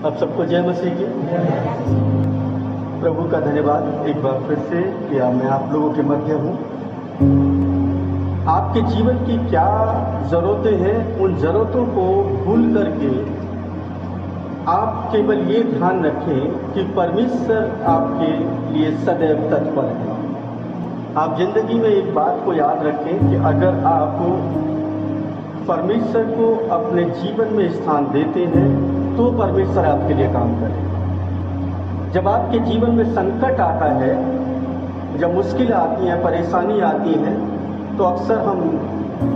आप सबको जय मसीह की। प्रभु का धन्यवाद एक बार फिर से कि मैं आप लोगों के मध्य हूँ। आपके जीवन की क्या ज़रूरतें हैं, उन ज़रूरतों को भूल करके आप केवल ये ध्यान रखें कि परमेश्वर आपके लिए सदैव तत्पर है। आप जिंदगी में एक बात को याद रखें कि अगर आप परमेश्वर को अपने जीवन में स्थान देते हैं तो परमेश्वर आपके लिए काम करेगा। जब आपके जीवन में संकट आता है, जब मुश्किलें आती हैं, परेशानी आती हैं, तो अक्सर हम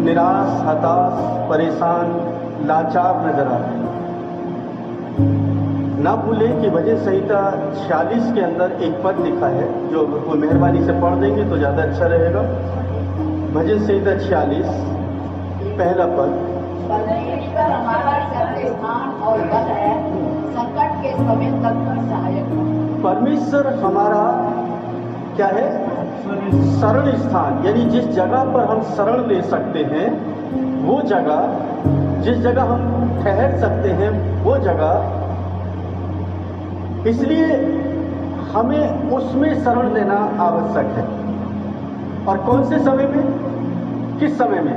निराश, हताश, परेशान, लाचार नजर आते हैं। ना भूलें कि भजन संहिता 46 के अंदर एक पद लिखा है, जो कोई मेहरबानी से पढ़ देंगे तो ज़्यादा अच्छा रहेगा। भजन संहिता 46 पहला पद। परमेश्वर हमारा शरण स्थान और बल है, संकट के समय तत्पर सहायक है। परमेश्वर हमारा क्या है? शरण स्थान, यानी जिस जगह पर हम शरण ले सकते हैं, वो जगह, जिस जगह हम ठहर सकते हैं, वो जगह। इसलिए हमें उसमें शरण लेना आवश्यक है। और कौन से समय में? किस समय में?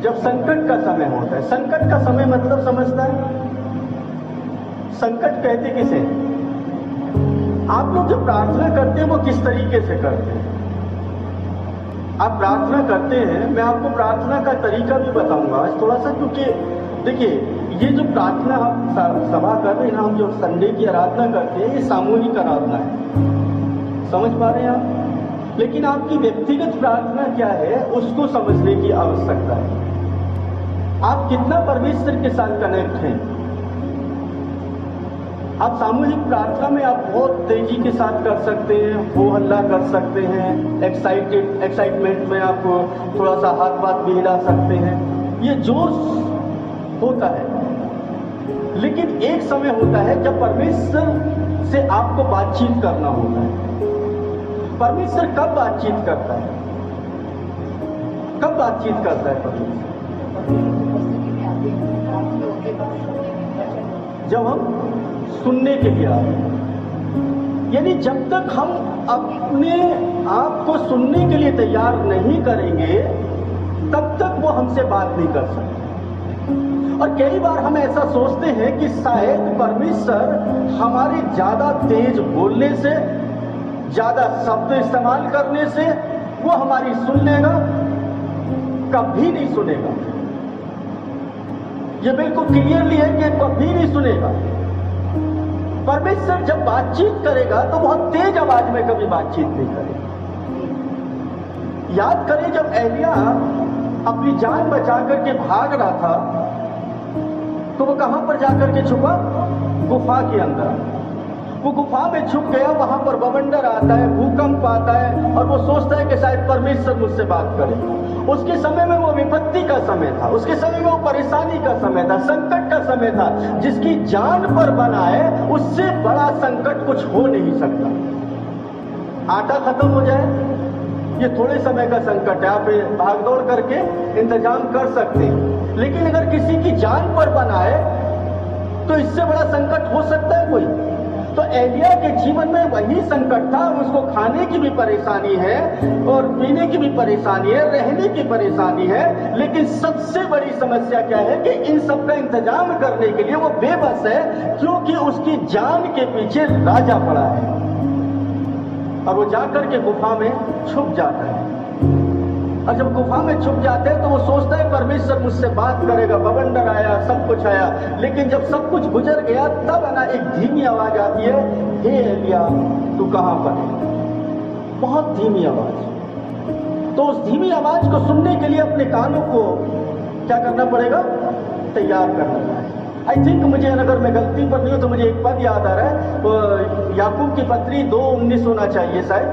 जब संकट का समय होता है। संकट का समय मतलब समझता है? संकट कहते किसे? आप लोग जो प्रार्थना करते हैं वो किस तरीके से करते हैं? आप प्रार्थना करते हैं, मैं आपको प्रार्थना का तरीका भी बताऊंगा आज थोड़ा सा, क्योंकि देखिए ये जो प्रार्थना हम सभा कर रहे हैं ना, हम जो संडे की आराधना करते हैं, ये सामूहिक आराधना है। समझ पा रहे हैं आप? लेकिन आपकी व्यक्तिगत प्रार्थना क्या है, उसको समझने की आवश्यकता है। आप कितना परमेश्वर के साथ कनेक्ट हैं? आप सामूहिक प्रार्थना में आप बहुत तेजी के साथ कर सकते हैं, हो हल्ला कर सकते हैं, एक्साइटमेंट में आप थोड़ा सा हाथ पाथ भी हिला सकते हैं, ये जोश होता है। लेकिन एक समय होता है जब परमेश्वर से आपको बातचीत करना होता है। परमेश्वर कब बातचीत करता है? कब बातचीत करता है परमेश्वर? जब हम सुनने के लिए आते हैं। यानी जब तक हम अपने आप को सुनने के लिए तैयार नहीं करेंगे, तब तक वो हमसे बात नहीं कर सकते। और कई बार हम ऐसा सोचते हैं कि शायद परमेश्वर हमारे ज्यादा तेज बोलने से, ज्यादा शब्द इस्तेमाल करने से वो हमारी सुन लेगा। कभी नहीं सुनेगा। ये बिल्कुल क्लियरली है कि कभी नहीं सुनेगा। परमेश्वर जब बातचीत करेगा तो बहुत तेज आवाज में कभी बातचीत नहीं करेगा। याद करें जब एलिया अपनी जान बचा करके भाग रहा था, तो वो कहां पर जाकर के छुपा? गुफा के अंदर। वो गुफा में छुप गया, वहां पर बवंडर आता है, भूकंप आता है, और वो सोचता है कि शायद परमेश्वर मुझसे बात करे। उसके समय में वो विपत्ति का समय था, उसके समय में वो परेशानी का समय था, संकट का समय था। जिसकी जान पर बना है, उससे बड़ा संकट कुछ हो नहीं सकता। आटा खत्म हो जाए, ये थोड़े समय का संकट है, आप भागदौड़ करके इंतजाम कर सकते हैं। लेकिन अगर किसी की जान पर बना है, तो इससे बड़ा संकट हो सकता है कोई? तो एलिया के जीवन में वही संकट था। उसको खाने की भी परेशानी है और पीने की भी परेशानी है, रहने की परेशानी है। लेकिन सबसे बड़ी समस्या क्या है कि इन सब का इंतजाम करने के लिए वो बेबस है, क्योंकि उसकी जान के पीछे राजा पड़ा है। और वो जाकर के गुफा में छुप जाता है। और जब गुफा में छुप जाते हैं तो वो सोचता है परमेश्वर मुझसे बात करेगा। बवंडर आया, सब कुछ आया, लेकिन जब सब कुछ गुजर गया, तब है ना एक धीमी आवाज आती है, हे एलिया तू कहां पर है? बहुत धीमी आवाज। तो उस धीमी आवाज को सुनने के लिए अपने कानों को क्या करना पड़ेगा? तैयार करना पड़ेगा। आई थिंक मुझे, अगर मैं गलती पर नहीं हूं तो मुझे एक पद याद आ रहा है, याकूब की पत्री 2:19 होना चाहिए शायद।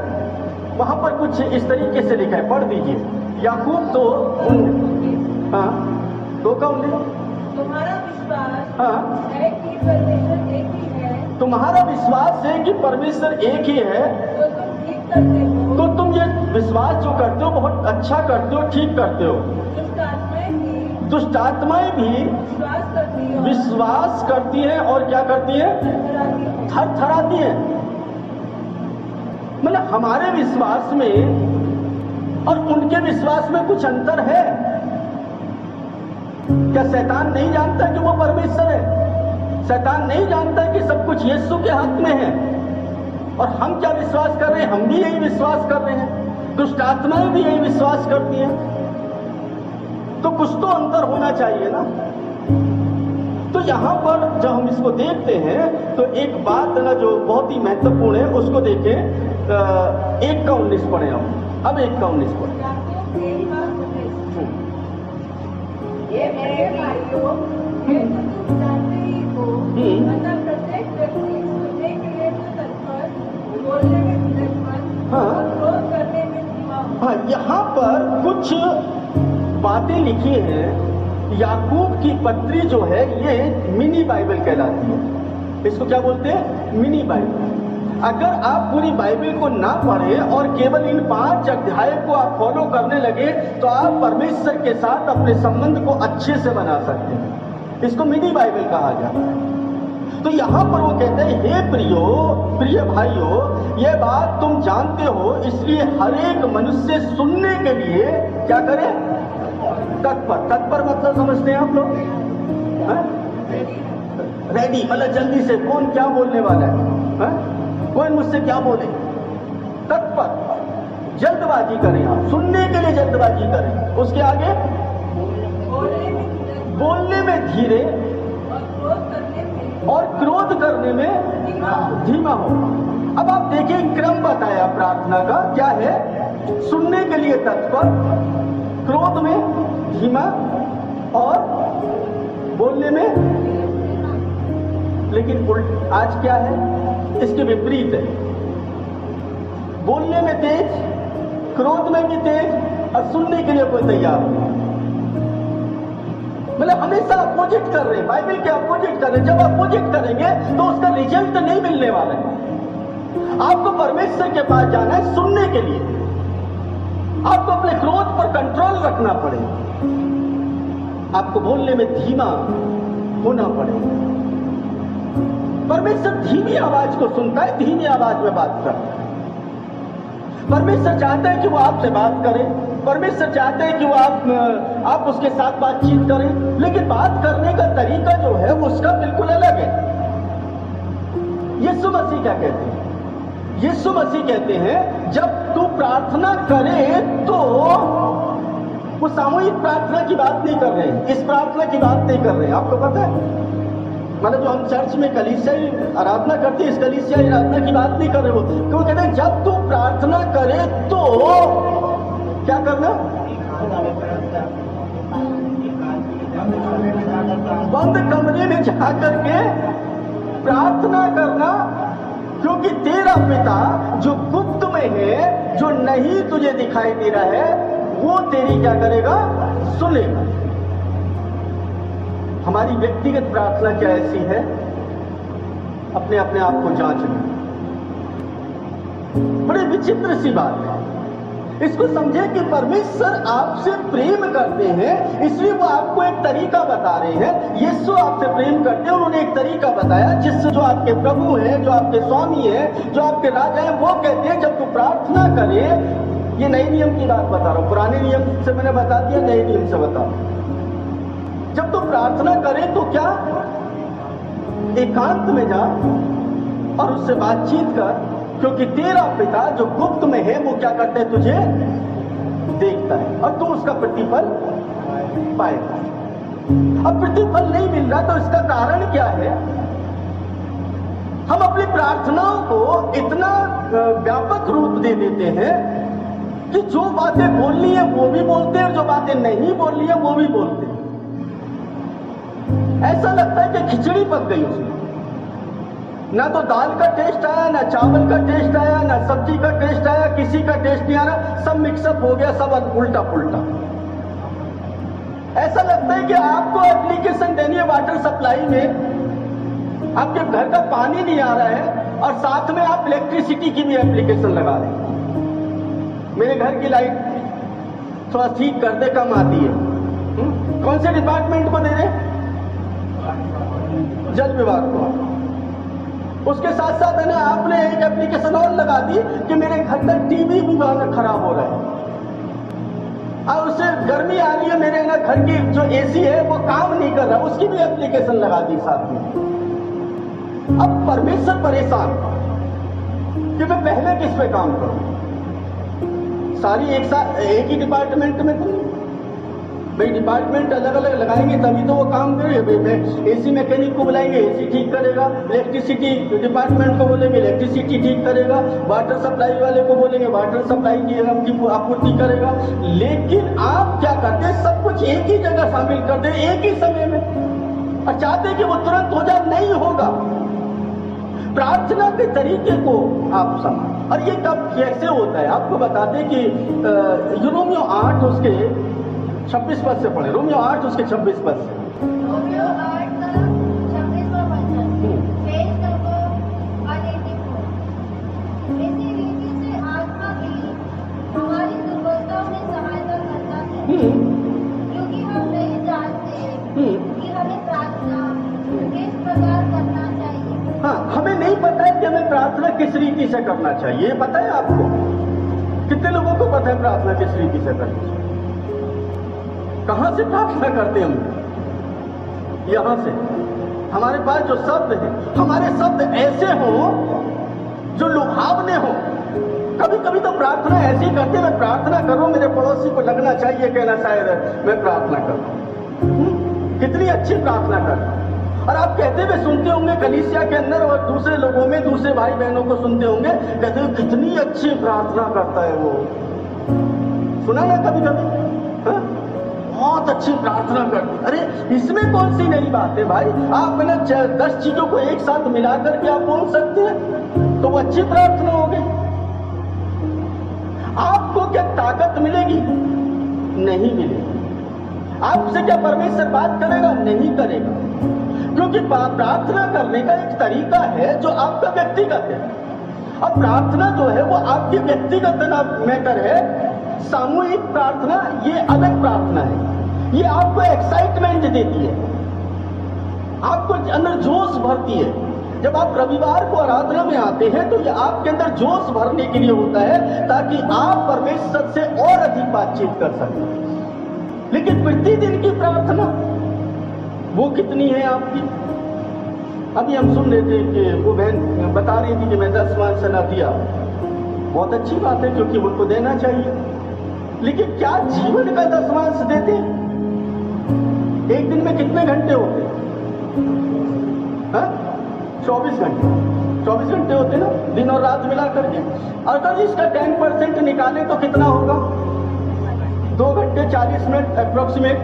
वहां पर कुछ इस तरीके से लिखा है, पढ़ दीजिए। याकूब 2:19। हाँ, 2:19। तुम्हारा विश्वास हाँ, है कि परमेश्वर एक ही है। तुम्हारा विश्वास है कि परमेश्वर एक ही है, तो तुम ठीक करते हो। तो तुम ये विश्वास जो करते हो बहुत अच्छा करते हो, ठीक करते हो। दुष्ट आत्माएं दुष्ट आत्माएं भी विश्वास करती हैं और क्या करती हैं? थर थराती हैं। मतलब हमारे विश्वास में और उनके विश्वास में कुछ अंतर है। क्या शैतान नहीं जानता कि वो परमेश्वर है? शैतान नहीं जानता कि सब कुछ यीशु के हाथ में है? और हम क्या विश्वास कर रहे हैं? हम भी यही विश्वास कर रहे हैं। दुष्ट आत्माएं भी यही विश्वास करती हैं। तो कुछ तो अंतर होना चाहिए ना। तो यहां पर जब हम इसको देखते हैं तो एक बात ना जो बहुत ही महत्वपूर्ण है उसको देखें। 1:19 पढ़े हम। अब 1:19 पढ़े। ये मेरे भाइयों, ये तो तुम जानते ही हो, मतलब प्रत्येक व्यक्ति सुनने के लिए तो तत्पर, बोलने में विलक्षण और क्रोध करने में धीमा हो। हाँ, यहाँ पर कुछ बातें लिखी हैं। याकूब की पत्री जो है ये मिनी बाइबल कहलाती है। इसको क्या बोलते हैं? Mini Bible. अगर आप पूरी बाइबल को ना पढ़े और केवल इन 5 अध्याय को आप फॉलो करने लगे तो आप परमेश्वर के साथ अपने संबंध को अच्छे से बना सकते हैं। इसको मिनी बाइबल कहा जाता है। तो यहाँ पर वो कहते हैं, हे प्रिय भाइयों, ये बात तुम जानते हो, इसलिए हर एक मनुष्य सुनने के लिए क्या करे? तत्पर। तत्पर मतलब समझते हैं आप लोग? रेडी, मतलब जल्दी से। कौन क्या बोलने वाला है? कोई मुझसे क्या बोले? तत्पर, जल्दबाजी करें। आप सुनने के लिए जल्दबाजी करें। उसके आगे बोलने में धीरे और क्रोध करने में धीमा हो। अब आप देखिए क्रम बताया प्रार्थना का क्या है? सुनने के लिए तत्पर, क्रोध में धीमा और बोलने में। लेकिन आज क्या है? इसके विपरीत है। बोलने में तेज, क्रोध में भी तेज और सुनने के लिए कोई तैयार नहीं। मतलब हमेशा अपोजिट कर रहे हैं, बाइबल के अपोजिट कर रहे हैं। जब अपोजिट करेंगे तो उसका रिजल्ट नहीं मिलने वाला है। आपको परमेश्वर के पास जाना है सुनने के लिए। आपको अपने क्रोध पर कंट्रोल रखना पड़ेगा। आपको बोलने में धीमा होना पड़ेगा। परमेश्वर धीमी आवाज को सुनता है, धीमी आवाज में बात करता है। परमेश्वर चाहता है कि वो आपसे बात करे। परमेश्वर चाहते हैं कि वो आप उसके साथ बातचीत करें। लेकिन बात करने का तरीका जो है उसका बिल्कुल अलग है। यीशु मसीह क्या कहते हैं? यीशु मसीह कहते हैं जब तू प्रार्थना करे तो वो सामूहिक प्रार्थना की बात नहीं कर रहे हैं, इस प्रार्थना की बात नहीं कर रहे हैं। आपको पता है, मतलब जो हम चर्च में कलीसियाई आराधना करते हैं, इस कलीसियाई आराधना की बात नहीं कर रहे वो। क्यों कहते हैं जब तू प्रार्थना करे तो क्या करना? बंद कमरे में जा करके प्रार्थना करना, क्योंकि तेरा पिता जो गुप्त में है, जो नहीं तुझे दिखाई दे रहा है, वो तेरी क्या करेगा? सुनेगा। हमारी व्यक्तिगत प्रार्थना क्या ऐसी है? अपने आप को जांचना। बड़ी विचित्र सी बात है। इसको समझे कि परमेश्वर आपसे प्रेम करते हैं, इसलिए वो आपको एक तरीका बता रहे हैं। यीशु आपसे प्रेम करते हैं, उन्होंने एक तरीका बताया जिससे जो आपके प्रभु हैं, जो आपके स्वामी हैं, जो आपके राजा हैं, वो कहते हैं जब तू प्रार्थना करे, ये नए नियम की बात बता रहा हूं, पुराने नियम से मैंने बता दिया, नए नियम से बता। जब तू प्रार्थना करे तो क्या? एकांत में जा और उससे बातचीत कर, क्योंकि तेरा पिता जो गुप्त में है वो क्या करता है? तुझे देखता है और तू उसका प्रतिफल पाएगा। अब प्रतिफल नहीं मिल रहा तो इसका कारण क्या है? हम अपनी प्रार्थनाओं को इतना व्यापक रूप दे देते हैं कि जो बातें बोलनी है वो भी बोलते हैं और जो बातें नहीं बोलनी है वो भी बोलते हैं। ऐसा लगता है कि खिचड़ी पक गई उसमें, ना तो दाल का टेस्ट आया, ना चावल का टेस्ट आया, ना सब्जी का टेस्ट आया, किसी का टेस्ट नहीं आ रहा, सब मिक्सअप हो गया, सब उल्टा पुल्टा। ऐसा लगता है कि आपको एप्लीकेशन देनी है वाटर सप्लाई में, आपके घर का पानी नहीं आ रहा है और साथ में आप इलेक्ट्रिसिटी की भी एप्लीकेशन लगा रहे हैं। मेरे घर की लाइट थोड़ा ठीक कर दे, कम आती है, कौन से डिपार्टमेंट को दे रहे? जल विभाग को। उसके साथ साथ है ना आपने एक एप्लीकेशन और लगा दी कि मेरे घर का टीवी भी खराब हो रहा है, और उससे गर्मी आ रही है, मेरे ना घर की जो एसी है वो काम नहीं कर रहा, उसकी भी एप्लीकेशन लगा दी साथ में। अब परमेश्वर परेशान कि मैं पहले किस पे काम करूं? सारी एक साथ एक ही डिपार्टमेंट में तो भाई डिपार्टमेंट अलग अलग लगाएंगे तभी तो वो काम करेगा। एसी मैकेनिक को बुलाएंगे, एसी ठीक करेगा, इलेक्ट्रिसिटी डिपार्टमेंट को बोलेंगे, इलेक्ट्रिसिटी ठीक करेगा, वाटर सप्लाई वाले को बोलेंगे, वाटर सप्लाई की आपूर्ति करेगा। लेकिन आप क्या करते हैं, सब कुछ एक ही जगह शामिल कर दे एक ही समय में, और चाहते कि वो तुरंत हो जाए, नहीं होगा। प्रार्थना के तरीके को आप समझ, और ये कब कैसे होता है आपको बताते कि रोमियो 8 उसके 26 पद से पढ़े। रोमियो 8 उसके 26 पद से। रोमियो 8 का 26वां वचन, पेज नंबर 184। इसी रीति से आत्मा भी हमारी दुर्बलताओं में सहायता करता है, क्योंकि हम नहीं जानते कि हमें प्रार्थना किस प्रकार करना चाहिए। हाँ, हमें नहीं पता है कि हमें प्रार्थना किस रीति से करना चाहिए। पता है आपको? कितने लोगों को पता है प्रार्थना किस रीति से करनी चाहिए? कहां से प्रार्थना करते हैं हम? यहां से। हमारे पास जो शब्द है, हमारे शब्द ऐसे हो जो लुभावने हो। कभी कभी तो प्रार्थना ऐसी करते, मैं प्रार्थना करूं, मेरे पड़ोसी को लगना चाहिए कहना शायद मैं प्रार्थना करूं। कितनी अच्छी प्रार्थना कर। और आप कहते हुए सुनते होंगे कलीसिया के अंदर और दूसरे लोगों में, दूसरे भाई बहनों को सुनते होंगे, कहते हुए कितनी अच्छी प्रार्थना करता है वो। सुना ना कभी कभी? बहुत अच्छी प्रार्थना करती। अरे इसमें कौन सी नई बात है भाई? आप ना 10 चीजों को एक साथ मिला करके आप बोल सकते हैं तो वो अच्छी प्रार्थना हो गई। आपको क्या ताकत मिलेगी? नहीं मिलेगी। आपसे क्या परमेश्वर बात करेगा? नहीं करेगा, क्योंकि प्रार्थना करने का एक तरीका है जो आपका व्यक्तिगत है। अब प्रार्थना जो है वो आपकी व्यक्तिगत मैटर है। सामूहिक प्रार्थना ये अलग प्रार्थना है। ये आपको एक्साइटमेंट देती है, आपको अंदर जोश भरती है। जब आप रविवार को आराधना में आते हैं तो ये आपके अंदर जोश भरने के लिए होता है, ताकि आप परमेश्वर से और अधिक बातचीत कर सकें। लेकिन प्रतिदिन की प्रार्थना वो कितनी है आपकी? अभी हम सुन रहे थे कि वो बहन बता रही थी कि मैं 10 मांसना दिया। बहुत अच्छी बात है, क्योंकि उनको देना चाहिए। लेकिन क्या जीवन का 10 मांस देते? एक दिन में कितने घंटे होते? 24 घंटे। 24 घंटे होते ना, दिन और रात मिला करके। अगर इसका 10% निकालें तो कितना होगा? 2 घंटे 40 मिनट अप्रोक्सीमेट।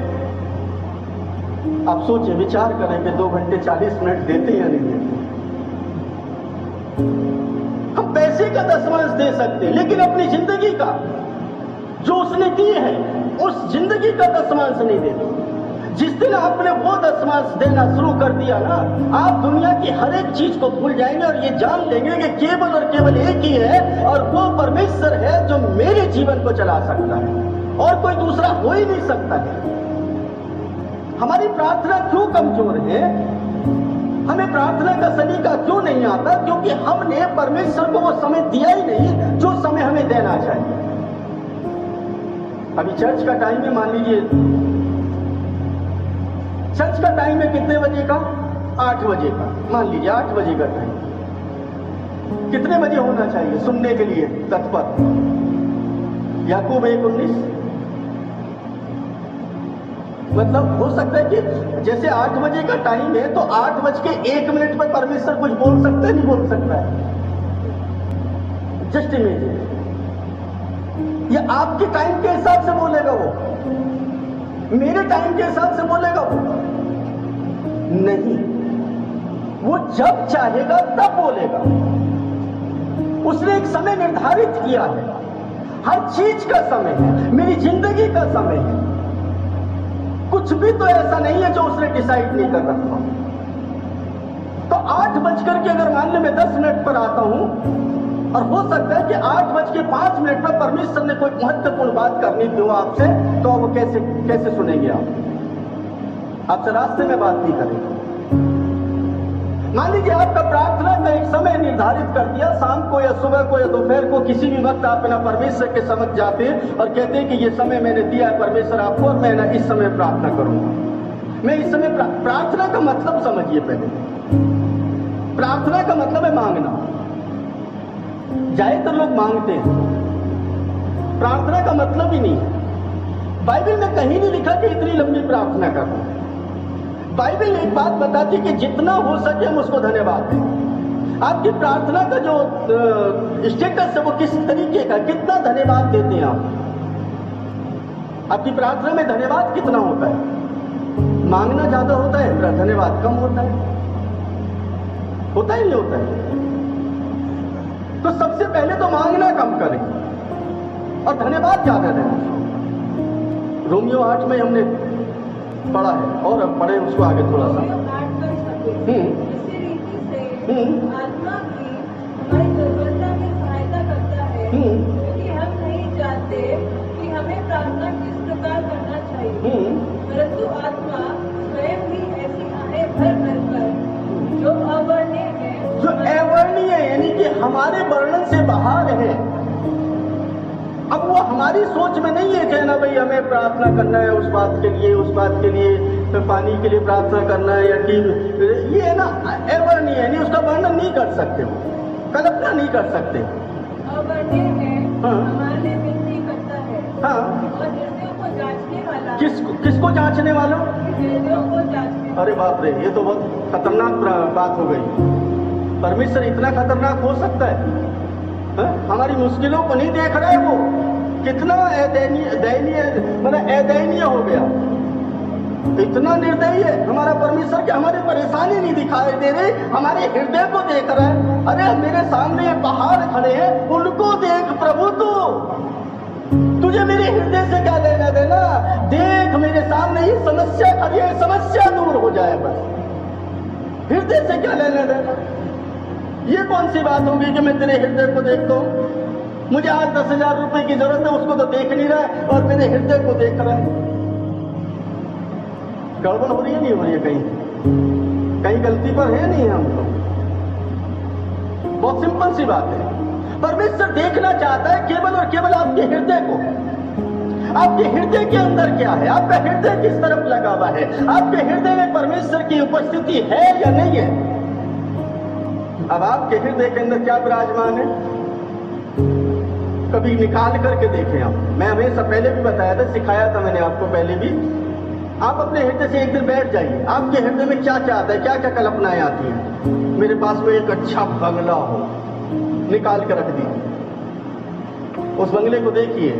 आप सोचिए, विचार करें कि 2 घंटे 40 मिनट देते या नहीं देते। हम पैसे का 10 मांस दे सकते हैं, लेकिन अपनी जिंदगी का जो उसने दी है उस जिंदगी का 10 मांस नहीं देते। जिस दिन आपने वो 10 मांस देना शुरू कर दिया ना, आप दुनिया की हर एक चीज को भूल जाएंगे और ये जान लेंगे कि केवल और केवल एक ही है, और वो परमेश्वर है जो मेरे जीवन को चला सकता है, और कोई दूसरा हो ही नहीं सकता है। हमारी प्रार्थना क्यों कमजोर है? हमें प्रार्थना का सलीका क्यों नहीं आता? क्योंकि हमने परमेश्वर को वो समय दिया ही नहीं जो समय हमें देना चाहिए। अभी चर्च का टाइम है, मान लीजिए चर्च का टाइम है कितने बजे का? 8 बजे का। मान लीजिए 8 बजे का टाइम। कितने बजे होना चाहिए सुनने के लिए तत्पर? याकूब 1:19। मतलब हो सकता है कि जैसे 8 बजे का टाइम है तो 8:01 पर परमेश्वर कुछ बोल सकता है, नहीं बोल सकता है? Just imagine. ये आपके टाइम के हिसाब से बोलेगा वो? मेरे टाइम के हिसाब से बोलेगा वो? नहीं, वो जब चाहेगा तब बोलेगा। उसने एक समय निर्धारित किया है। हर चीज का समय है, मेरी जिंदगी का समय है। कुछ भी तो ऐसा नहीं है जो उसने डिसाइड नहीं कर रखा। तो 8 बजकर के अगर मान लो मैं 10 मिनट पर आता हूं, और हो सकता है कि 8:05 पर परमेश्वर ने कोई महत्वपूर्ण बात करनी थी आपसे, तो वो कैसे सुनेंगे आप? आपसे रास्ते में बात नहीं करेगा। मान लीजिए आपका प्रार्थना का एक समय निर्धारित कर दिया, शाम को या सुबह को या दोपहर को, किसी भी वक्त आप ना परमेश्वर के समक्ष जाते और कहते कि ये समय मैंने दिया है परमेश्वर आपको, और मैं ना इस समय प्रार्थना करूंगा। मैं इस समय प्रार्थना का मतलब समझिए पहले। प्रार्थना का मतलब है मांगना। ज्यादातर लोग मांगते हैं, प्रार्थना का मतलब ही नहीं है। बाइबल में कहीं नहीं लिखा कि इतनी लंबी प्रार्थना करो। बाइबल एक बात बताती कि जितना हो सके हम उसको धन्यवाद दें। आपकी प्रार्थना का जो स्टेटस है वो किस तरीके का, कितना धन्यवाद देते हैं आप? आपकी प्रार्थना में धन्यवाद कितना होता है? मांगना ज्यादा होता है, धन्यवाद कम होता है? होता ही नहीं होता है। तो सबसे पहले तो मांगना कम करें और धन्यवाद ज्यादा दें। रोमियो 8 में हमने पढ़ा है, और अब पढ़े उसको आगे थोड़ा सा। इसी रीति से आत्मा की हमारी दुर्बलता में सहायता करता है, क्योंकि हम नहीं जानते कि हमें प्रार्थना किस प्रकार करना चाहिए, परंतु आत्मा स्वयं ही ऐसी आहें भर भर कर जो अवर्णनीय है, जो अवर्णनीय है यानी कि हमारे वर्णन से बाहर है। अब वो हमारी सोच में नहीं है कहना भाई हमें प्रार्थना करना है उस बात के लिए, उस बात के लिए, पानी के लिए प्रार्थना करना है या टीम, ये है ना अवर्णनीय, यानी उसका वर्णन नहीं कर सकते, वो कल्पना नहीं कर सकते। अवर्णनीय है, हमारे लिए विनती करता है, हाँ, और हृदयों को जांचने वाला। किसको जांचने वाला? हृदयों को जांचने। अरे बाप रे, ये तो बहुत खतरनाक बात हो गई। परमेश्वर इतना खतरनाक हो सकता है? हमारी मुश्किलों को नहीं देख रहा है वो? कितना दयनीय मतलब अदयनीय हो गया, इतना निर्दयी है हमारा परमेश्वर कि हमारी परेशानी नहीं दिखाई दे रही, हमारे हृदय को देख रहा है। अरे मेरे सामने पहाड़ खड़े हैं, उनको देख प्रभु, तुझे मेरे हृदय से क्या लेना देना? देख मेरे सामने ही समस्या खड़ी है, समस्या दूर हो जाए बस, हृदय से क्या लेना देना? ये कौन सी बात होगी कि मैं तेरे हृदय को देखता हूं? मुझे आज 10,000 रुपए की जरूरत है, उसको तो देख नहीं रहा है और मेरे हृदय को देख रहा है। गड़बड़ हो रही है, नहीं हो रही है? कहीं गलती पर है नहीं हम लोग? बहुत सिंपल सी बात है। परमेश्वर देखना चाहता है केवल और केवल आपके हृदय को। आपके हृदय के अंदर क्या है? आपका हृदय किस तरफ लगा हुआ है? आपके हृदय में परमेश्वर की उपस्थिति है या नहीं है? अब आपके हृदय के अंदर क्या विराजमान है? कभी निकाल करके देखें आप। मैं हमेशा पहले भी बताया था, सिखाया था मैंने आपको पहले भी। आप अपने हृदय से एक दिन बैठ जाइए, आपके हृदय में क्या क्या आता है, क्या क्या कल्पनाएं आती हैं। मेरे पास में एक अच्छा बंगला हो, निकाल के रख दीजिए, उस बंगले को देखिए,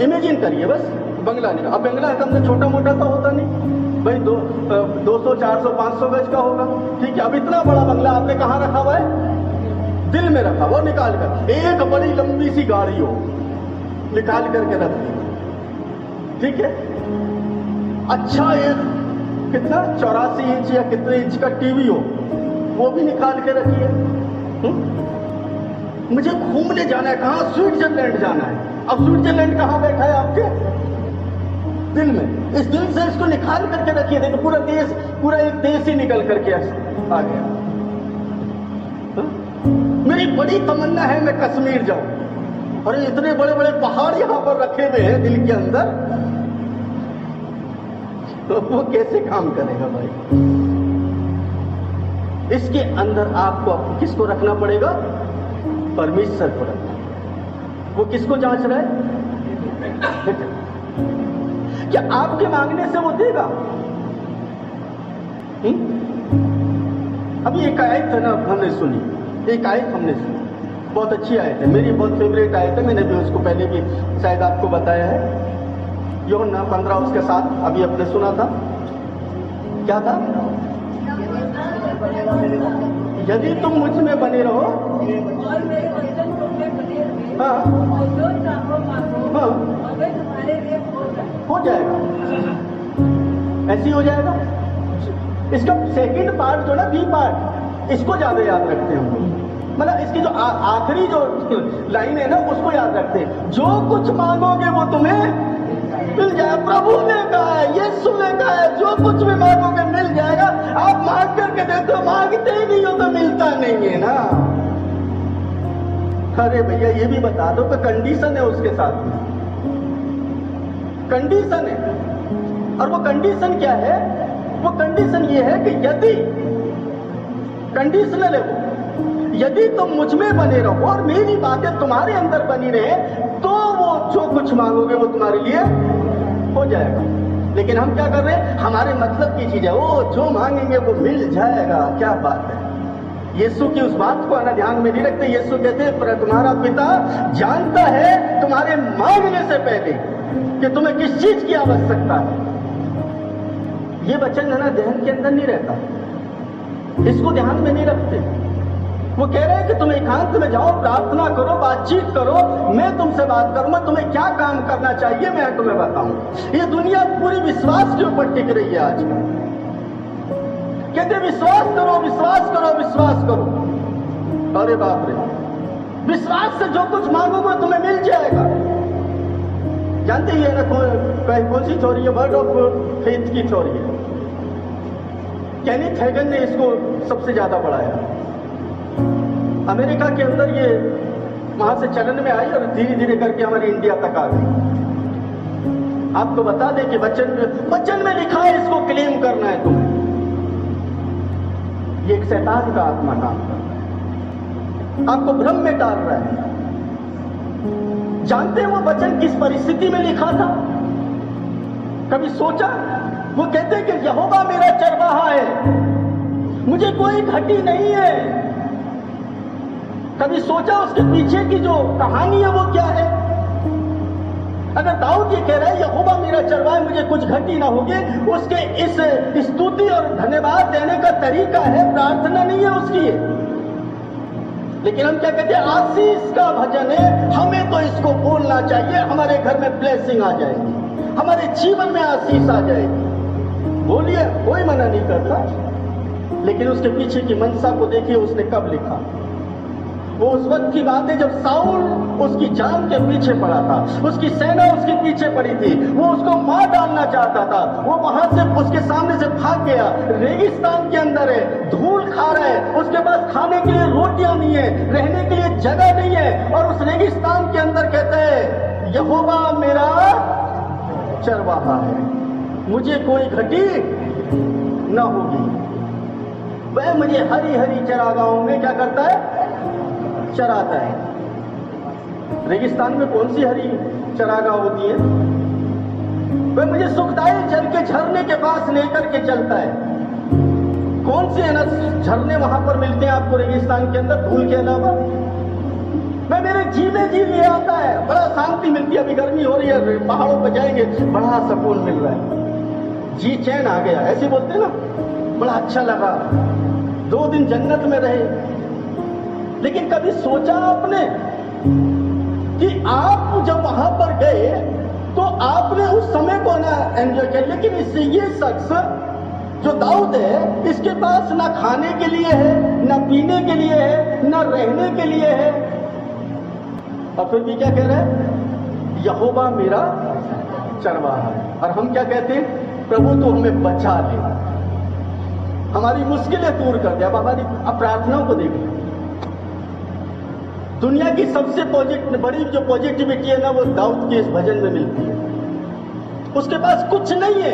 इमेजिन करिए बस, बंगला निकाल। अब बंगला कम से छोटा मोटा तो होता नहीं भाई, 200, 400, 500 गज का होगा, ठीक है। अब इतना बड़ा बंगला आपने कहाँ रखा हुआ है? दिल में रखा हुआ। निकाल कर एक बड़ी लंबी सी गाड़ी हो, निकाल करके रख दी, ठीक है। अच्छा एक कितना 84 इंच या कितने इंच का टीवी हो, वो भी निकाल के रखिए। मुझे घूमने जाना है, कहाँ? स्विट्जरलैंड जाना है। अब स्विट्जरलैंड कहाँ बैठा है? आपके दिल में। इस दिल से इसको निकाल करके रखिए। देखो पूरा एक देश ही निकल करके आ गया। मेरी बड़ी तमन्ना है मैं कश्मीर जाऊं। अरे इतने बड़े बड़े पहाड़ यहां पर रखे हुए हैं दिल के अंदर, तो वो कैसे काम करेगा भाई? इसके अंदर आपको किसको रखना पड़ेगा? परमेश्वर को रखना। वो किसको जांच रहा है? क्या आपके मांगने से वो देगा? अभी एक आयत है ना, हमने सुनी, एक आयत हमने सुनी, बहुत अच्छी आयत है, मेरी बहुत फेवरेट आयत है। मैंने भी उसको पहले भी शायद आपको बताया है। यूहन्ना 15 उसके साथ अभी अपने सुना था, क्या था? यदि तुम मुझ में बने रहो और मेरे वचन तुम में बने रहे, हाँ, और जो चाहो मांगो, हाँ, और वे तुम्हारे लिए हो जाएगा। ऐसे ही हो जाएगा। इसका सेकंड पार्ट जो ना, बी पार्ट, इसको ज्यादा याद रखते हैं हम लोग। मतलब इसकी जो आखिरी जो लाइन है ना, उसको याद रखते हैं। जो कुछ मांगोगे वो तुम्हें मिल जाए। प्रभु ने कहा है, यीशु ने कहा है, जो कुछ भी मांगोगे मिल जाएगा। आप मांग करके देखो, मांगते ही नहीं हो तो मिलता नहीं है ना। अरे भैया ये भी बता दो कि कंडीशन है उसके साथ में, कंडीशन है। और वो कंडीशन क्या है? वो कंडीशन ये है कि यदि, कंडीशनल है वो, यदि तुम मुझ में बने रहो और मेरी बातें तुम्हारे अंदर बनी रहे तो वो जो कुछ मांगोगे वो तुम्हारे लिए हो जाएगा। लेकिन हम क्या कर रहे हैं? हमारे मतलब की चीज है, वो जो मांगेंगे वो मिल जाएगा। क्या बात है! यीशु की उस बात को आना ध्यान में नहीं रखते। यीशु कहते हैं, पर तुम्हारा पिता जानता है तुम्हारे मांगने से पहले कि तुम्हें किस चीज की आवश्यकता है। ये वचन है ना, ध्यान के अंदर नहीं रहता, इसको ध्यान में नहीं रखते। वो कह रहे हैं कि तुम एकांत में जाओ, प्रार्थना करो, बातचीत करो, मैं तुमसे बात करूंगा, तुम्हें क्या काम करना चाहिए मैं तुम्हें बताऊं। ये दुनिया पूरी विश्वास के ऊपर टिक रही है आजकल। कहते विश्वास करो, विश्वास करो, विश्वास करो। अरे बाप रे, विश्वास से जो कुछ मांगोगे तुम्हें मिल जाएगा। जानते ही है ना कौन सी थ्योरी है? वर्ड ऑफ फेथ की थ्योरी है। केनिथ हैगन ने इसको सबसे ज्यादा बढ़ाया। अमेरिका के अंदर ये वहां से चलन में आई और धीरे धीरे करके हमारी इंडिया तक आ गई। आपको बता दें कि वचन में लिखा है, इसको क्लेम करना है तुम्हें। ये एक शैतान का आत्मा काम कर रहा है, आपको भ्रम में डाल रहा है। जानते हैं वो वचन किस परिस्थिति में लिखा था? कभी सोचा? वो कहते हैं कि यहोवा मेरा चरवाहा है, मुझे कोई घटी नहीं है। कभी सोचा उसके पीछे की जो कहानी है वो क्या है? अगर दाऊद ये कह रहा है यहोवा मेरा चरवाहा है, मुझे कुछ घटी ना होगी, उसके इस स्तुति और धन्यवाद देने का तरीका है, प्रार्थना नहीं है उसकी। लेकिन हम क्या कहते हैं? आशीष का भजन है, हमें तो इसको बोलना चाहिए, हमारे घर में ब्लेसिंग आ जाएगी, हमारे जीवन में आशीष आ जाएगी। बोलिए, कोई मना नहीं करता। लेकिन उसके पीछे की मनसा को देखिए, उसने कब लिखा। वो उस वक्त की बात है जब साउल उसकी जान के पीछे पड़ा था, उसकी सेना उसके पीछे पड़ी थी, वो उसको मार डालना चाहता था। वो वहां से उसके सामने से भाग गया, रेगिस्तान के अंदर है, धूल खा रहा है, उसके पास खाने के लिए रोटियां नहीं है, रहने के लिए जगह नहीं है, और उस रेगिस्तान के अंदर कहता है यहोवा मेरा चरवाहा है, मुझे कोई घटी न होगी। वह मुझे हरी हरी चरागाहों में क्या करता है? चराता है। रेगिस्तान में कौन सी हरी चरागाह होती है? वह मुझे सुखदायी जल के झरने के पास लेकर के चलता है। कौन से ना झरने वहां पर मिलते हैं आपको रेगिस्तान के अंदर, धूल के अलावा? वह मेरे जी में जी ले आता है, बड़ा शांति मिलती है। अभी गर्मी हो रही है, पहाड़ों पर जाएंगे, बड़ा सुकून मिल रहा है, जी चैन आ गया, ऐसे बोलते हैं ना, बड़ा अच्छा लगा, 2 दिन जन्नत में रहे। लेकिन कभी सोचा आपने कि आप जब वहां पर गए तो आपने उस समय को ना एंजॉय किया, लेकिन इससे ये शख्स जो दाऊद है, इसके पास ना खाने के लिए है, ना पीने के लिए है, ना रहने के लिए है, और फिर भी क्या कह रहा है? यहोवा मेरा चरवाहा है। और हम क्या कहते हैं? प्रभु तो हमें बचा ले, हमारी मुश्किलें दूर कर दे। अब हमारी प्रार्थनाओं को देखिए, दुनिया की सबसे बड़ी जो पॉजिटिविटी है ना, वो दाऊद के इस भजन में मिलती है। उसके पास कुछ नहीं है,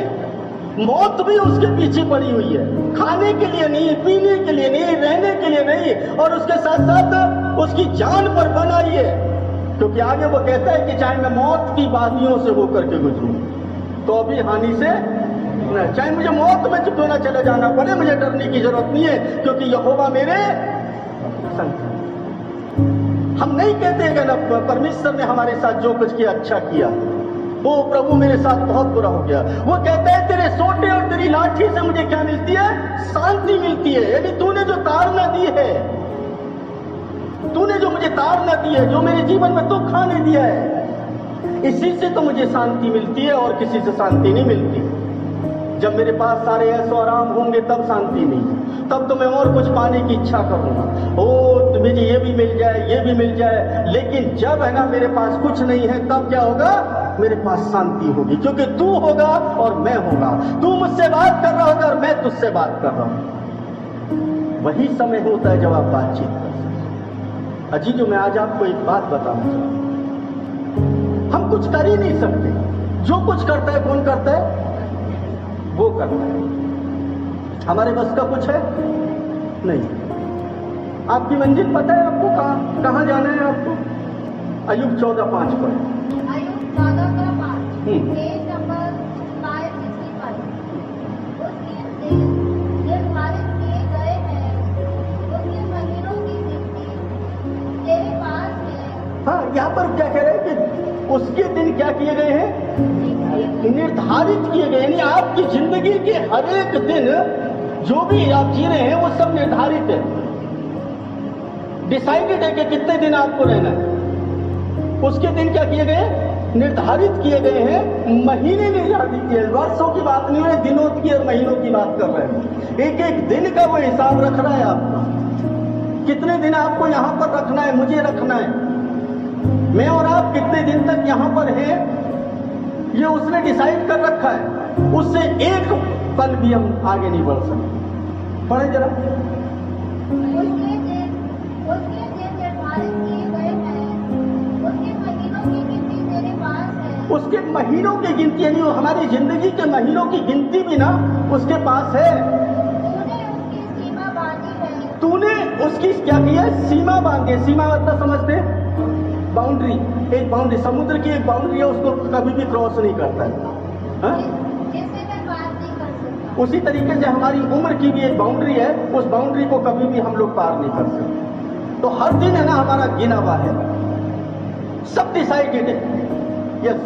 मौत भी उसके पीछे पड़ी हुई है, खाने के लिए नहीं, पीने के लिए नहीं, रहने के लिए नहीं, और उसके साथ साथ उसकी जान पर बनाई है। क्योंकि आगे वो कहता है कि चाहे मैं मौत की वादियों से होकर के गुजरूं तो भी हानि से न, चाहे मुझे मौत में क्यों ना चले जाना पड़े, मुझे डरने की जरूरत नहीं है, क्योंकि यहोवा मेरे संग। हम नहीं कहते कि ना परमेश्वर ने हमारे साथ जो कुछ किया अच्छा किया, वो प्रभु मेरे साथ बहुत बुरा हो गया। वो कहता है तेरे सोटे और तेरी लाठी से मुझे क्या मिलती है? शांति मिलती है। यानी तूने जो ताड़ना दी है, तूने जो मुझे ताड़ना दी है, जो मेरे जीवन में दुख आने दिया है, इसी से तो मुझे शांति मिलती है, और किसी से शांति नहीं मिलती। जब मेरे पास सारे ऐसो आराम होंगे तब शांति नहीं। तब तो मैं और कुछ पाने की इच्छा करूंगा, ओ तो मुझे ये भी मिल जाए, ये भी मिल जाए। लेकिन जब है ना मेरे पास कुछ नहीं है, तब क्या होगा? मेरे पास शांति होगी, क्योंकि तू होगा और मैं होगा, तू मुझसे बात कर रहा होगा और मैं तुझसे बात कर रहा हूं। वही समय होता है जब आप बातचीत कर सकते। अजी जो मैं आज आपको एक बात बताना चाहता हूं, हम कुछ कर ही नहीं सकते। जो कुछ करता है कौन करता है? वो करता है। हमारे बस का कुछ है नहीं। आपकी मंजिल पता है आपको? कहाँ जाना है आपको? अय्यूब 14:5 पर। अय्यूब 14:5 पेज नंबर 565। उसके दिन निर्धारित किए गए हैं, उसके महीनों की गिनती तेरे पास है। हाँ, यहाँ पर क्या कह रहे हैं कि उसके दिन क्या किए गए हैं? निर्धारित किए गए। यानी आपकी जिंदगी के हर एक दिन जो भी आप जी रहे हैं वो सब निर्धारित है, डिसाइडेड है कि कितने दिन आपको रहना है। उसके दिन क्या किए गए? निर्धारित किए गए हैं। महीने निर्धारित किए, वर्षों की बात नहीं है, दिनों की और महीनों की बात कर रहे हैं। एक एक दिन का वो हिसाब रख रहा है आपका। कितने दिन आपको यहां पर रखना है, मुझे रखना है। मैं और आप कितने दिन तक यहां पर हैं, ये उसने डिसाइड कर रखा है। उससे एक पल भी हम आगे नहीं बढ़ सकते। पढ़े जरा। उसके दिन निर्धारित किए गए हैं, उसके महीनों की गिनती तेरे पास है। उसके महीनों की गिनती, यानी वो हमारी जिंदगी के महीनों की गिनती भी ना उसके पास है। तूने उसकी सीमा बांधी है। तूने उसकी क्या किया? सीमा बांधी है। सीमा मतलब समझते हैं? बाउंड्री। एक बाउंड्री, समुद्र की एक बाउंड्री है, उसको कभी भी क्रॉस नहीं करता है, हाँ? जिससे मैं बात नहीं कर सकता। उसी तरीके से हमारी उम्र की भी एक बाउंड्री है, उस बाउंड्री को कभी भी हम लोग पार नहीं कर सकते। तो हर दिन है ना हमारा गिना हुआ है, सब डिसाइडेड है। यस,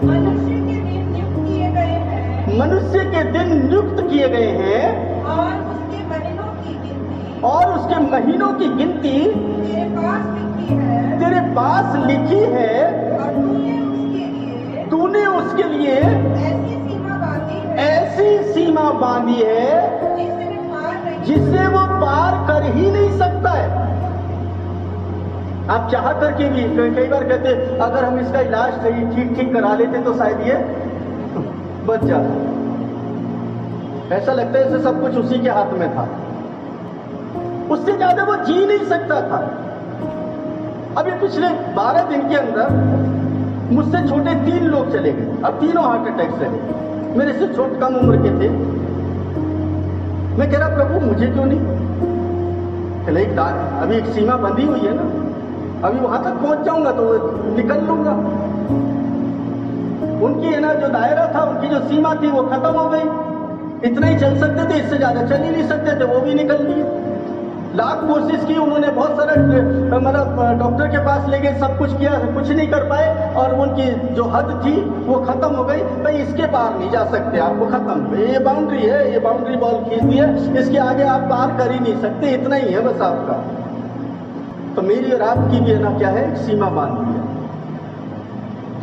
मनुष्य के दिन नियुक्त किए गए हैं, मनुष्य के दिन नियुक्त किए गए हैं और उसके महीनों की गिनती और उसके महीनों की गिनती तेरे पास लिखी है। तेरे पास लिखी है, और तूने उसके लिए ऐसी सीमा बांधी है, ऐसी सीमा बांधी है जिसे वो पार कर ही नहीं सकता है। आप चाह करके भी कई बार कहते अगर हम इसका इलाज सही ठीक करा लेते तो शायद ये बच जाता। ऐसा लगता है जैसे सब कुछ उसी के हाथ में था, उससे ज्यादा वो जी नहीं सकता था। अभी पिछले 12 दिन के अंदर मुझसे छोटे 3 लोग चले गए, अब तीनों हार्ट अटैक से गए। मेरे से छोटे कम उम्र के थे। मैं कह रहा प्रभु मुझे क्यों नहीं? चले अभी एक सीमा बंधी हुई है ना, अभी वहां तक पहुंच जाऊंगा तो निकल लूंगा। उनकी है ना जो दायरा था, उनकी जो सीमा थी वो खत्म हो गई। इतना ही चल सकते थे, इससे ज्यादा चल ही नहीं सकते थे, वो भी निकल लिए। लाख कोशिश की उन्होंने, बहुत सारा मतलब डॉक्टर के पास ले गए, सब कुछ किया, कुछ नहीं कर पाए, और उनकी जो हद थी वो खत्म हो गई। भाई इसके पार नहीं जा सकते आप, वो खत्म, ये बाउंड्री है, ये बाउंड्री बॉल खींच दी है, इसके आगे आप पार कर ही नहीं सकते, इतना ही है बस आपका। तो मेरी और आपकी भी है ना क्या है, सीमा बांधी है।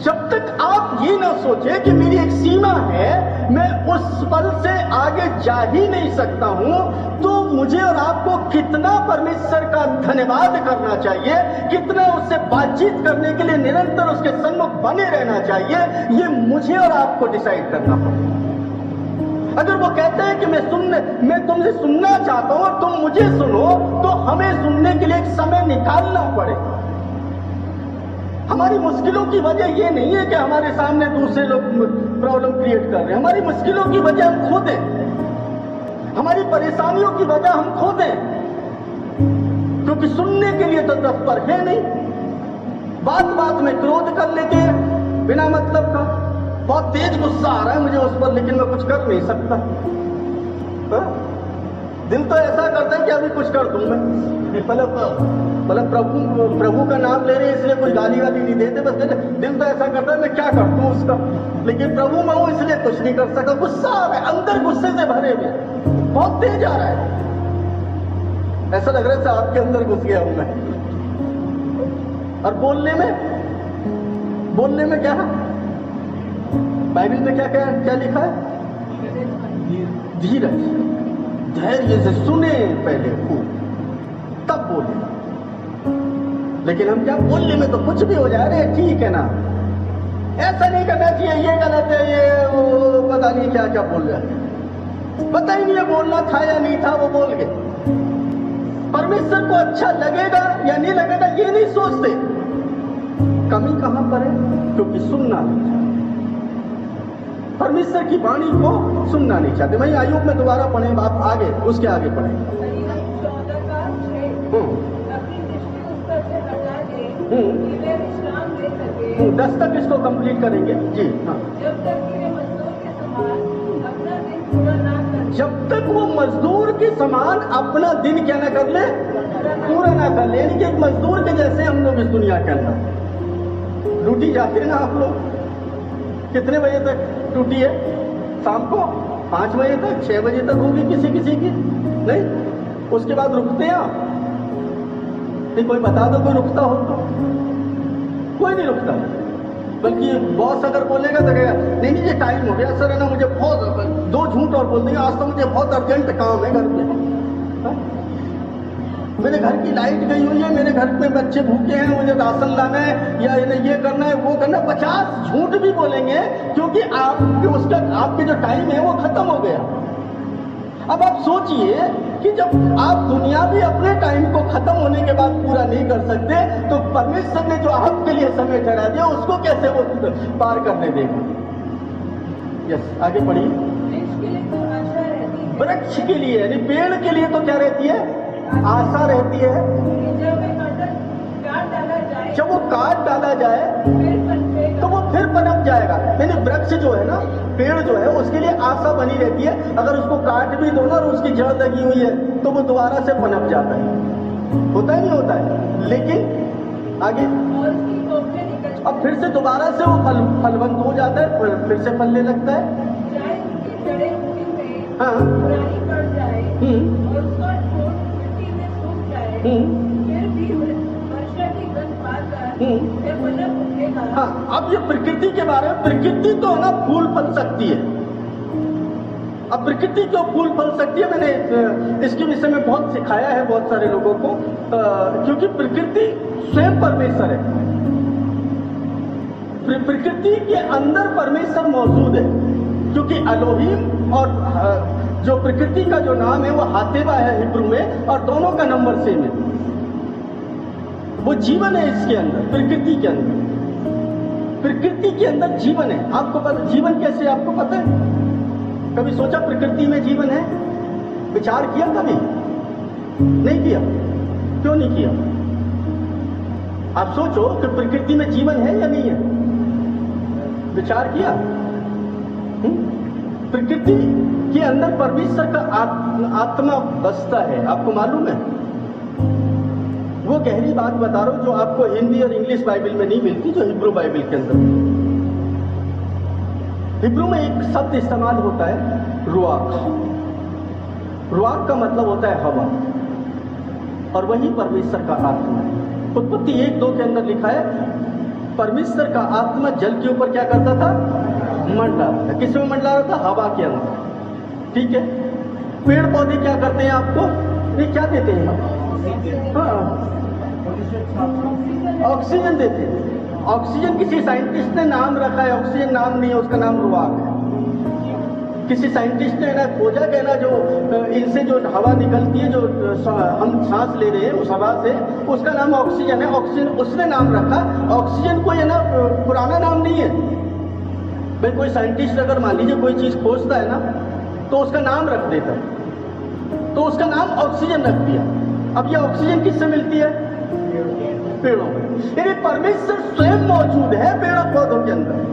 जब तक आप ये ना सोचे कि मेरी एक सीमा है, मैं उस पल से आगे जा ही नहीं सकता हूं, तो मुझे और आपको कितना परमेश्वर का धन्यवाद करना चाहिए, कितना उससे बातचीत करने के लिए निरंतर उसके सन्मुख बने रहना चाहिए, ये मुझे और आपको डिसाइड करना पड़ेगा। अगर वो कहते हैं कि मैं तुमसे सुनना चाहता हूं और तुम मुझे सुनो, तो हमें सुनने के लिए एक समय निकालना पड़ेगा। हमारी मुश्किलों की वजह ये नहीं है कि हमारे सामने दूसरे लोग प्रॉब्लम क्रिएट कर रहे हैं, हमारी मुश्किलों की वजह हम खुद हैं, हमारी परेशानियों की वजह हम खुद हैं, क्योंकि सुनने के लिए तो तत्पर है नहीं। बात बात में क्रोध कर लेते हैं बिना मतलब का, बहुत तेज गुस्सा आ रहा है मुझे उस पर, लेकिन मैं कुछ कर नहीं सकता। दिल तो ऐसा करता है कि अभी कुछ कर दूं मैं, मतलब प्रभु का नाम ले रहे हैं इसलिए कुछ गाली नहीं देते, बस दिल तो ऐसा करता है मैं क्या कर दूं उसका, लेकिन प्रभु मैं हूं इसलिए कुछ नहीं कर सकता। गुस्सा आ रहा है, अंदर गुस्से से भरे हुए, बहुत तेज आ रहा है, ऐसा लग रहा है आपके अंदर घुस गया हूं मैं। और बोलने में क्या है, बाइबल में क्या लिखा है? धीरज। धैर्य से सुने पहले खूब, तब बोले। लेकिन हम क्या बोलने में तो कुछ भी हो जाए, अरे ठीक है ना, ऐसा नहीं करना चाहिए, ये गलत है, ये वो पता नहीं क्या क्या बोल रहा है, पता ही नहीं है बोलना था या नहीं था, वो बोल गए। परमेश्वर को अच्छा लगेगा या नहीं लगेगा ये नहीं सोचते। कमी कहां पर है? क्योंकि सुनना नहीं चाहते, परमेश्वर की वाणी को सुनना नहीं चाहते। वही आयोग में दोबारा पढ़े, आप आगे उसके आगे पढ़े। 14 का 6 अपनी दृष्टि उस पर से हटा दे कि वे विश्राम ले सके। 10 तक इसको कंप्लीट करेंगे जी। हाँ, जब तक कि वे मजदूर के समान अपना दिन पूरा ना कर, जब तक वो मजदूर के समान अपना दिन क्या ना कर ले, पूरा ना कर ले। यानी कि एक मजदूर के जैसे हम लोग इस दुनिया के अंदर ड्यूटी जाते हैं ना। आप लोग कितने बजे तक ड्यूटी है? शाम को 5 बजे तक, 6 बजे तक होगी किसी किसी की, नहीं उसके बाद रुकते हैं आप? नहीं, कोई बता दो कोई रुकता हो तो। कोई नहीं रुकता, बल्कि बॉस अगर बोलेगा तो कहेगा नहीं नहीं ये टाइम हो गया सर, है ना, मुझे बहुत 2 झूठ और बोल देंगे, आज तो मुझे बहुत अर्जेंट काम है घर में, मेरे घर की लाइट गई हुई है, मेरे घर में बच्चे भूखे हैं, मुझे राशन लाना है, या ये करना है, वो करना है। 50 झूठ भी बोलेंगे क्योंकि आपके जो टाइम है वो खत्म हो गया। अब आप सोचिए कि जब आप दुनियावी अपने टाइम को खत्म होने के बाद पूरा नहीं कर सकते, तो परमेश्वर ने जो आपके लिए समय ठहरा दिया उसको कैसे वो पार करने देगा? यस, आगे बढ़िए। वृक्ष के लिए तो आशा रहती है, वृक्ष के लिए यानी पेड़ के लिए तो क्या रहती है? आशा रहती है। जब वे काट डाला जाए, जब वो काट डाला जाए फिर पनपेगा। तो वो फिर पनप जाएगा। यानी वृक्ष जो है ना, पेड़ जो है, उसके लिए आशा बनी रहती है। अगर उसको काट भी दो ना और उसकी जड़ लगी हुई है तो वो दोबारा से पनप जाता है। होता ही नहीं होता है। लेकिन आगे और उसकी कोपले निकल अब फिर से दोबारा से वो फलवंत हो जाता है, फिर से फलने लगता है। जाए, उसकी जड़ें मिट्टी में हाँ, पुरानी पड़ जाए और उसका ठोस मिट्टी में सूख जाए, फिर भी वर्षा की गंध पाकर वे पनप उठेगा। हाँ, अब ये प्रकृति के बारे में, प्रकृति तो ना फूल फल सकती है। अब प्रकृति क्यों फूल फल सकती है? मैंने इसके विषय में बहुत सिखाया है बहुत सारे लोगों को, क्योंकि प्रकृति स्वयं परमेश्वर है। प्रकृति के अंदर परमेश्वर मौजूद है, क्योंकि अलोहीम और जो प्रकृति का जो नाम है वो हातेबा है हिब्रू में, और दोनों का नंबर सेम है। वो जीवन है इसके अंदर, प्रकृति के अंदर। प्रकृति के अंदर जीवन है। आपको पता जीवन कैसे है? आपको पता है? कभी सोचा प्रकृति में जीवन है? विचार किया कभी? नहीं किया। क्यों नहीं किया? आप सोचो कि प्रकृति में जीवन है या नहीं है? विचार किया? प्रकृति के अंदर परमेश्वर का आत्मा बसता है। आपको मालूम है? वो गहरी बात बता रहा हूं जो आपको हिंदी और इंग्लिश बाइबल में नहीं मिलती, जो हिब्रू बाइबल के अंदर। हिब्रू में एक शब्द इस्तेमाल होता है रुआक। रुआक का मतलब होता है हवा, और वही परमेश्वर का आत्मा है। उत्पत्ति 1:2 के अंदर लिखा है परमेश्वर का आत्मा जल के ऊपर क्या करता था? मंडरा रहा था। किस में मंडरा रहा था? हवा के अंदर। ठीक है। पेड़ पौधे क्या करते हैं आपको? ये क्या देते हैं? हाँ, ऑक्सीजन देते हैं। ऑक्सीजन किसी साइंटिस्ट ने नाम रखा है, ऑक्सीजन नाम नहीं है, उसका नाम रुआक है। किसी साइंटिस्ट ने ना खोजा कि ना जो इनसे जो हवा निकलती है, जो हम सांस ले रहे हैं उस हवा से, उसका नाम ऑक्सीजन है। ऑक्सीजन उसने नाम रखा। ऑक्सीजन कोई है ना पुराना नाम नहीं है भाई। कोई साइंटिस्ट अगर मान लीजिए कोई चीज खोजता है ना तो उसका नाम रख देता है, तो उसका नाम ऑक्सीजन रख दिया। अब ये ऑक्सीजन किससे मिलती है? पेड़ों में। यानी परमेश्वर स्वयं मौजूद है पेड़ों पौधों के अंदर।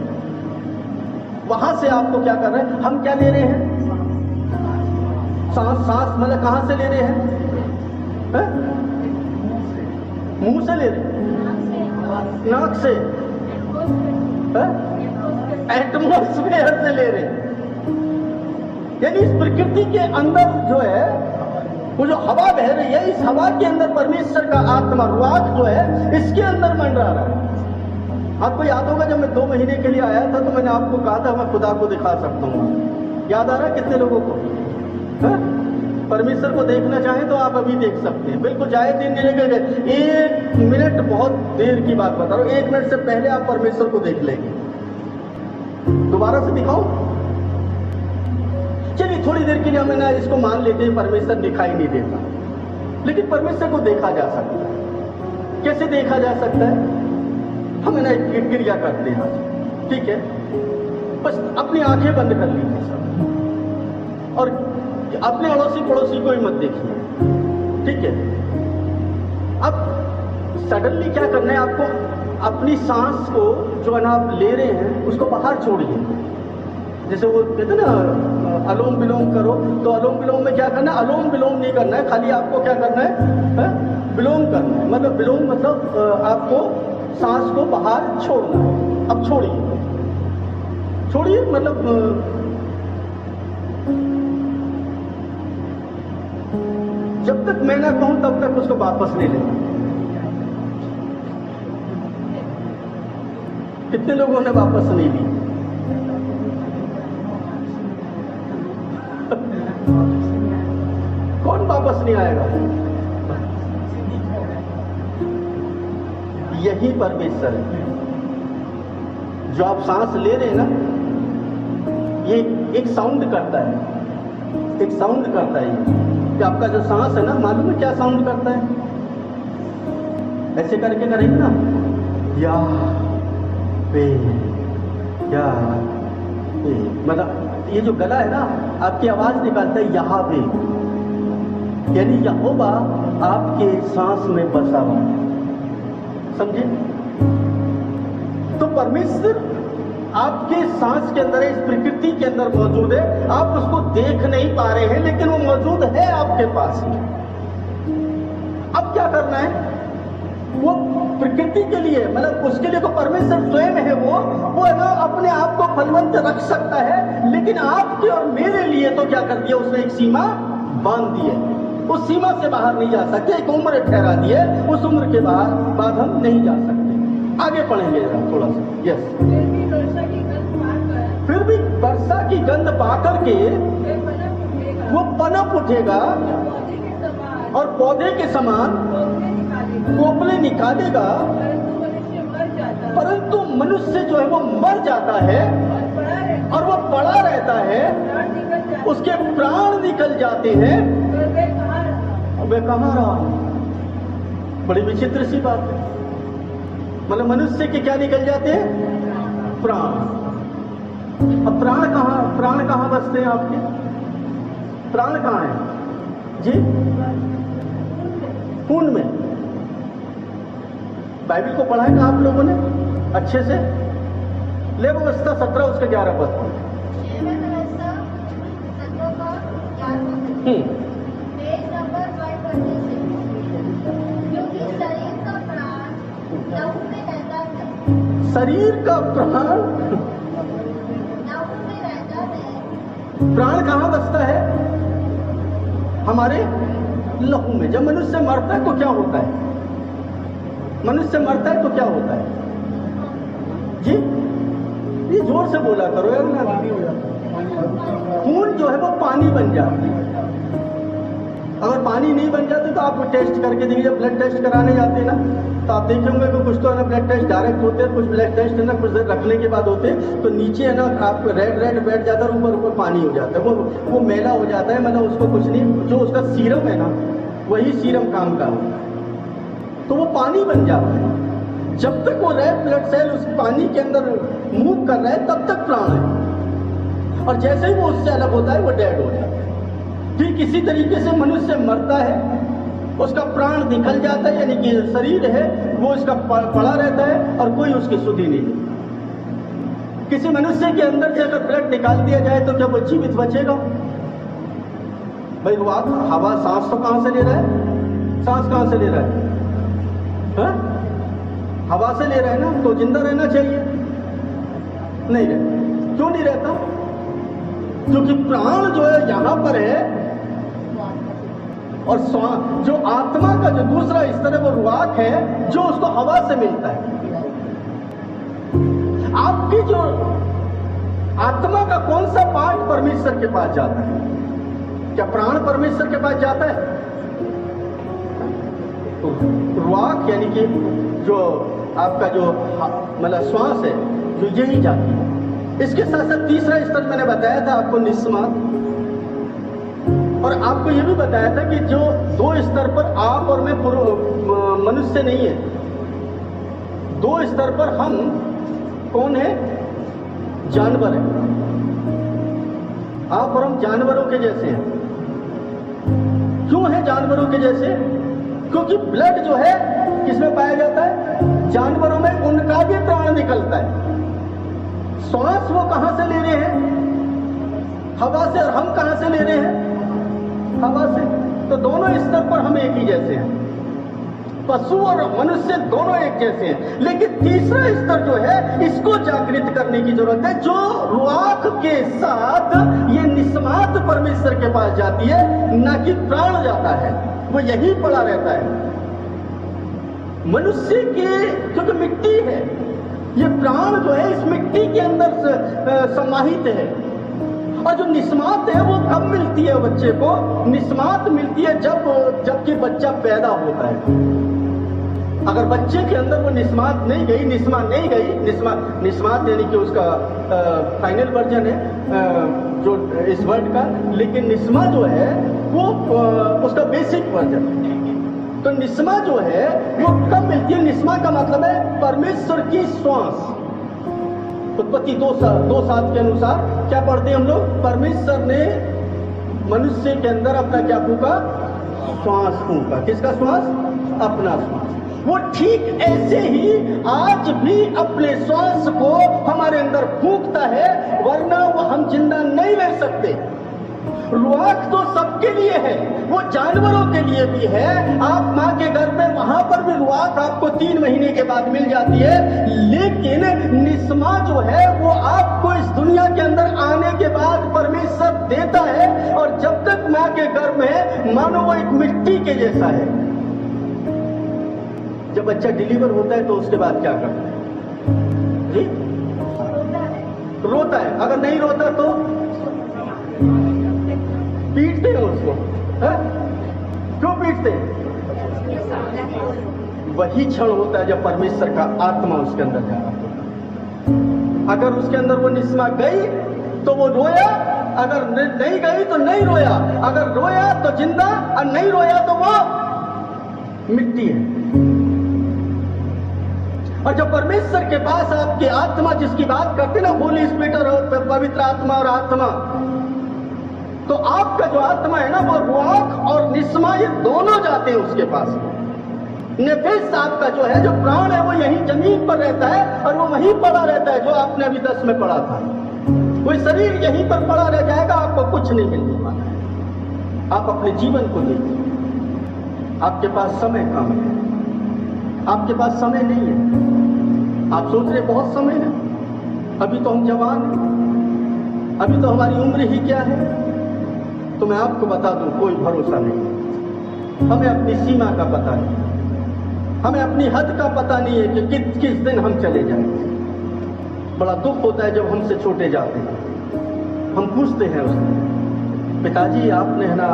वहां से आपको क्या कर रहे हैं? हम क्या ले रहे हैं? सांस मतलब कहां से ले रहे हैं? मुंह से ले रहे हैं? नाक से? एटमॉस्फेयर से ले रहे हैं। यानी इस प्रकृति के अंदर जो है वो जो हवा बह रही है, इस हवा के अंदर परमेश्वर का आत्मा रुआक जो है इसके अंदर मंडरा रहा है। आपको याद होगा जब मैं 2 महीने के लिए आया था तो मैंने आपको कहा था मैं खुदा को दिखा सकता हूँ। याद आ रहा है कितने लोगों को? परमेश्वर को देखना चाहें तो आप अभी देख सकते हैं, बिल्कुल जाए दिन नहीं लगेगा। 1 मिनट, बहुत देर की बात बता रहा हूँ, 1 मिनट से पहले आप परमेश्वर को देख लेंगे। दोबारा से दिखाओ। चलिए थोड़ी देर के लिए हम ना इसको मान लेते हैं परमेश्वर दिखाई नहीं देता, लेकिन परमेश्वर को देखा जा सकता है। कैसे देखा जा सकता है? हम ना एक क्रिया करते हैं, ठीक है? बस अपनी आंखें बंद कर लीजिए सब, और अपने अड़ोसी पड़ोसी को ही मत देखिए, ठीक है? अब सडनली क्या करना है आपको? अपनी सांस को जो है ना आप ले रहे हैं उसको बाहर छोड़िए। जैसे वो कहते हैं ना अलोम विलोम करो, तो अलोम विलोम में क्या करना है? अलोम विलोम नहीं करना है, खाली आपको क्या करना है? विलोम करना है। मतलब विलोम मतलब आपको सांस को बाहर छोड़ना है। अब छोड़िए, छोड़िए, मतलब जब तक मैं ना कहूं तब तक उसको वापस ले लेना। कितने लोगों ने वापस नहीं ली? कौन वापस नहीं आएगा? यही परमेश्वर है। जो आप सांस ले रहे हैं ना, ये एक साउंड करता है, एक साउंड करता है। कि आपका जो सांस है ना, मालूम है क्या साउंड करता है? ऐसे करके करेंगे ना, या पे, या पे, मतलब ये जो गला है ना, आपकी आवाज निकालता है यहाँ पे, यानी यहोवा आपके सांस में बसा हुआ है। समझे? तो परमेश्वर आपके सांस के अंदर, इस प्रकृति के अंदर मौजूद है। आप उसको देख नहीं पा रहे हैं, लेकिन वो मौजूद है आपके पास ही। अब क्या करना है? वो प्रकृति के लिए, मतलब उसके लिए तो परमेश्वर स्वयं है, वो है ना अपने आप को फलवंत रख सकता है, लेकिन आपके और मेरे लिए तो क्या कर दिया उसने? एक सीमा बांध दी है। उस सीमा से बाहर नहीं जा सकते, एक उम्र ठहरा दी है, उस उम्र के बाद हम नहीं जा सकते। आगे पढ़ेंगे जरा थोड़ा सा। यस। फिर भी वर्षा की गंध पाकर के वो पनप उठेगा और पौधे के समान कोपले निकालेगा, परंतु मनुष्य जो है वो मर जाता है और वो पड़ा रहता है, उसके प्राण निकल जाते हैं। वे कहाँ रहा? बड़ी विचित्र सी बात है। मतलब मनुष्य के क्या निकल जाते हैं? प्राण। अब प्राण कहाँ बसते हैं आपके? प्राण कहाँ है जी? खून में। बाइबल को पढ़ा है ना आप लोगों ने अच्छे से? लेवावस्था 17 उसके 11 पद। पेज नंबर 526, क्योंकि शरीर का प्राण लहू में रहता है। शरीर का प्राण लहू में रहता है। प्राण कहाँ बसता है? हमारे लहू में। जब मनुष्य मरता है तो क्या होता है? मनुष्य मरता है तो क्या होता है जी? ये जोर से बोला करो यार ना। खून जो है वो पानी बन जाता है। अगर पानी नहीं बन जाते तो आप टेस्ट करके देखिए, जब ब्लड टेस्ट कराने जाते हैं ना, तो आप देखे होंगे कि कुछ तो है ना ब्लड टेस्ट डायरेक्ट होते हैं, कुछ ब्लड टेस्ट है ना कुछ देर रखने के बाद होते हैं, तो नीचे है ना आपको रेड बैठ जाता है, ऊपर ऊपर पानी हो जाता है, वो मैला हो जाता है। मतलब उसको कुछ नहीं, जो उसका सीरम है ना वही सीरम काम का होता है, तो वो पानी बन जाता है। जब तक वो रेड ब्लड सेल उस पानी के अंदर मूव कर रहा है तब तक प्राण है, और जैसे ही वो उससे अलग होता है वो डेड हो जाता है। ठीक इसी तरीके से मनुष्य मरता है, उसका प्राण निकल जाता है, यानी कि शरीर है वो उसका पड़ा रहता है और कोई उसकी सुधि नहीं है। किसी मनुष्य के अंदर से अगर ब्लड निकाल दिया जाए तो क्या वो जीवित बचेगा? भाई हवा सांस तो कहां से ले रहा है? सांस कहां से ले रहा है? हा? हवा से ले रहा है ना, तो जिंदा रहना चाहिए, नहीं रहता। क्यों नहीं रहता? क्योंकि प्राण जो है यहां पर है, और जो आत्मा का जो दूसरा स्तर है वो रुआक है, जो उसको हवा से मिलता है। आपकी जो आत्मा का कौन सा पार्ट परमेश्वर के पास जाता है? क्या प्राण परमेश्वर के पास जाता है? रुआख यानी कि जो आपका जो मतलब श्वास है, जो यही जाती है। इसके साथ साथ तीसरा स्तर मैंने बताया था आपको, निस्मात। और आपको यह भी बताया था कि जो दो स्तर पर आप और मैं मनुष्य नहीं है, दो स्तर पर हम कौन है? जानवर है। आप और हम जानवरों के जैसे हैं। क्यों है जानवरों के जैसे? क्योंकि ब्लड जो है किसमें पाया जाता है? जानवरों में। उनका भी प्राण निकलता है। श्वास वो कहां से ले रहे हैं? हवा से। और हम कहां से ले रहे हैं? हवा से। तो दोनों स्तर पर हम एक ही जैसे हैं। पशु और मनुष्य दोनों एक जैसे हैं। लेकिन तीसरा स्तर जो है, इसको जागृत करने की जरूरत है, जो रुआख के साथ ये निस्मात परमेश्वर के पास जाती है, ना कि प्राण जाता है। वो यही पड़ा रहता है। मनुष्य के क्योंकि मिट्टी है, ये प्राण जो है इस मिट्टी के अंदर समाहित है। और जो निस्मात है वो कब मिलती है बच्चे को? निस्मात मिलती है जबकि बच्चा पैदा होता है। अगर बच्चे के अंदर वो निस्मात नहीं गई, निस्मात यानी कि उसका फाइनल वर्जन है जो इस वर्ड का, लेकिन निस्मा जो है वो उसका बेसिक वर्जन है। तो निस्मा जो है वो कब मिलती है? निस्मा का मतलब है परमेश्वर की श्वास। उत्पत्ति 2:7 के अनुसार क्या पढ़ते हैं हम लोग? परमेश्वर ने मनुष्य के अंदर अपना क्या फूंका? श्वास फूंका। किसका श्वास? अपना श्वास। वो ठीक ऐसे ही आज भी अपने श्वास को हमारे अंदर फूंकता है, वरना वो हम जिंदा नहीं रह सकते। रुआख तो सबके लिए है, वो जानवरों के लिए भी है। आप माँ के घर में, वहां पर भी रुआख आपको 3 महीने के बाद मिल जाती है। लेकिन निस्मा जो है वो आपको इस दुनिया के अंदर आने के बाद परमेश्वर देता है। और जब तक माँ के गर्भ में है, मानो वो एक मिट्टी के जैसा है। जब बच्चा डिलीवर होता है तो उसके बाद क्या करता है जी? रोता है। अगर नहीं रोता तो पीटते हैं उसको। क्यों पीटते हैं? वही क्षण होता है जब परमेश्वर का आत्मा उसके अंदर जा रहा है। अगर उसके अंदर वो निस्मा गई तो वो रोया, अगर नहीं गई तो नहीं रोया। अगर रोया तो जिंदा, और नहीं रोया तो वो मिट्टी है। और जब परमेश्वर के पास आपकी आत्मा, जिसकी बात करते ना, होली स्पिरिट और पवित्र आत्मा और आत्मा, तो आपका जो आत्मा है ना, वो रुआख और निस्मा ये दोनों जाते हैं उसके पास। नेफेस आपका जो है, जो प्राण है, वो यहीं जमीन पर रहता है और वो वहीं पड़ा रहता है, जो आपने अभी 10 में पढ़ा था। कोई शरीर यहीं पर पड़ा रह जाएगा, आपको कुछ नहीं मिलने वाला है। आप अपने जीवन को देखिए। आपके पास समय कम है, आपके पास समय नहीं है। आप सोच रहे बहुत समय है, अभी तो हम जवान हैं, अभी तो हमारी उम्र ही क्या है। तो मैं आपको बता दूं, कोई भरोसा नहीं। हमें अपनी सीमा का पता नहीं, हमें अपनी हद का पता नहीं है कि किस दिन हम चले जाएंगे। बड़ा दुख होता है जब हमसे छोटे जाते हैं। हम पूछते हैं उससे, पिताजी आपने है ना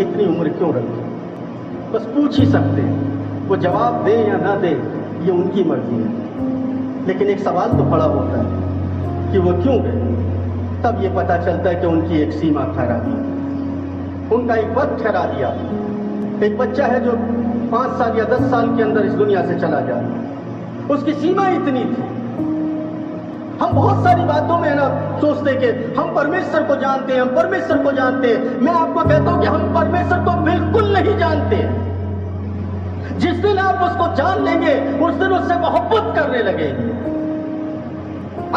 इतनी उम्र क्यों रखी? बस पूछ ही सकते हैं। वो जवाब दे या ना दे ये उनकी मर्जी है। लेकिन एक सवाल तो खड़ा होता है कि वो क्यों गए। तब ये पता चलता है कि उनकी एक सीमा ठहरा दी, उनका एक वक्त ठहरा दिया। एक बच्चा है जो 5 साल या 10 साल के अंदर इस दुनिया से चला जाए, उसकी सीमा इतनी थी। हम बहुत सारी बातों में ना सोचते कि हम परमेश्वर को जानते हैं, हम परमेश्वर को जानते हैं। मैं आपको कहता हूं कि हम परमेश्वर को बिल्कुल नहीं जानते। जिस दिन आप उसको जान लेंगे, उस दिन उससे मोहब्बत करने लगेंगे।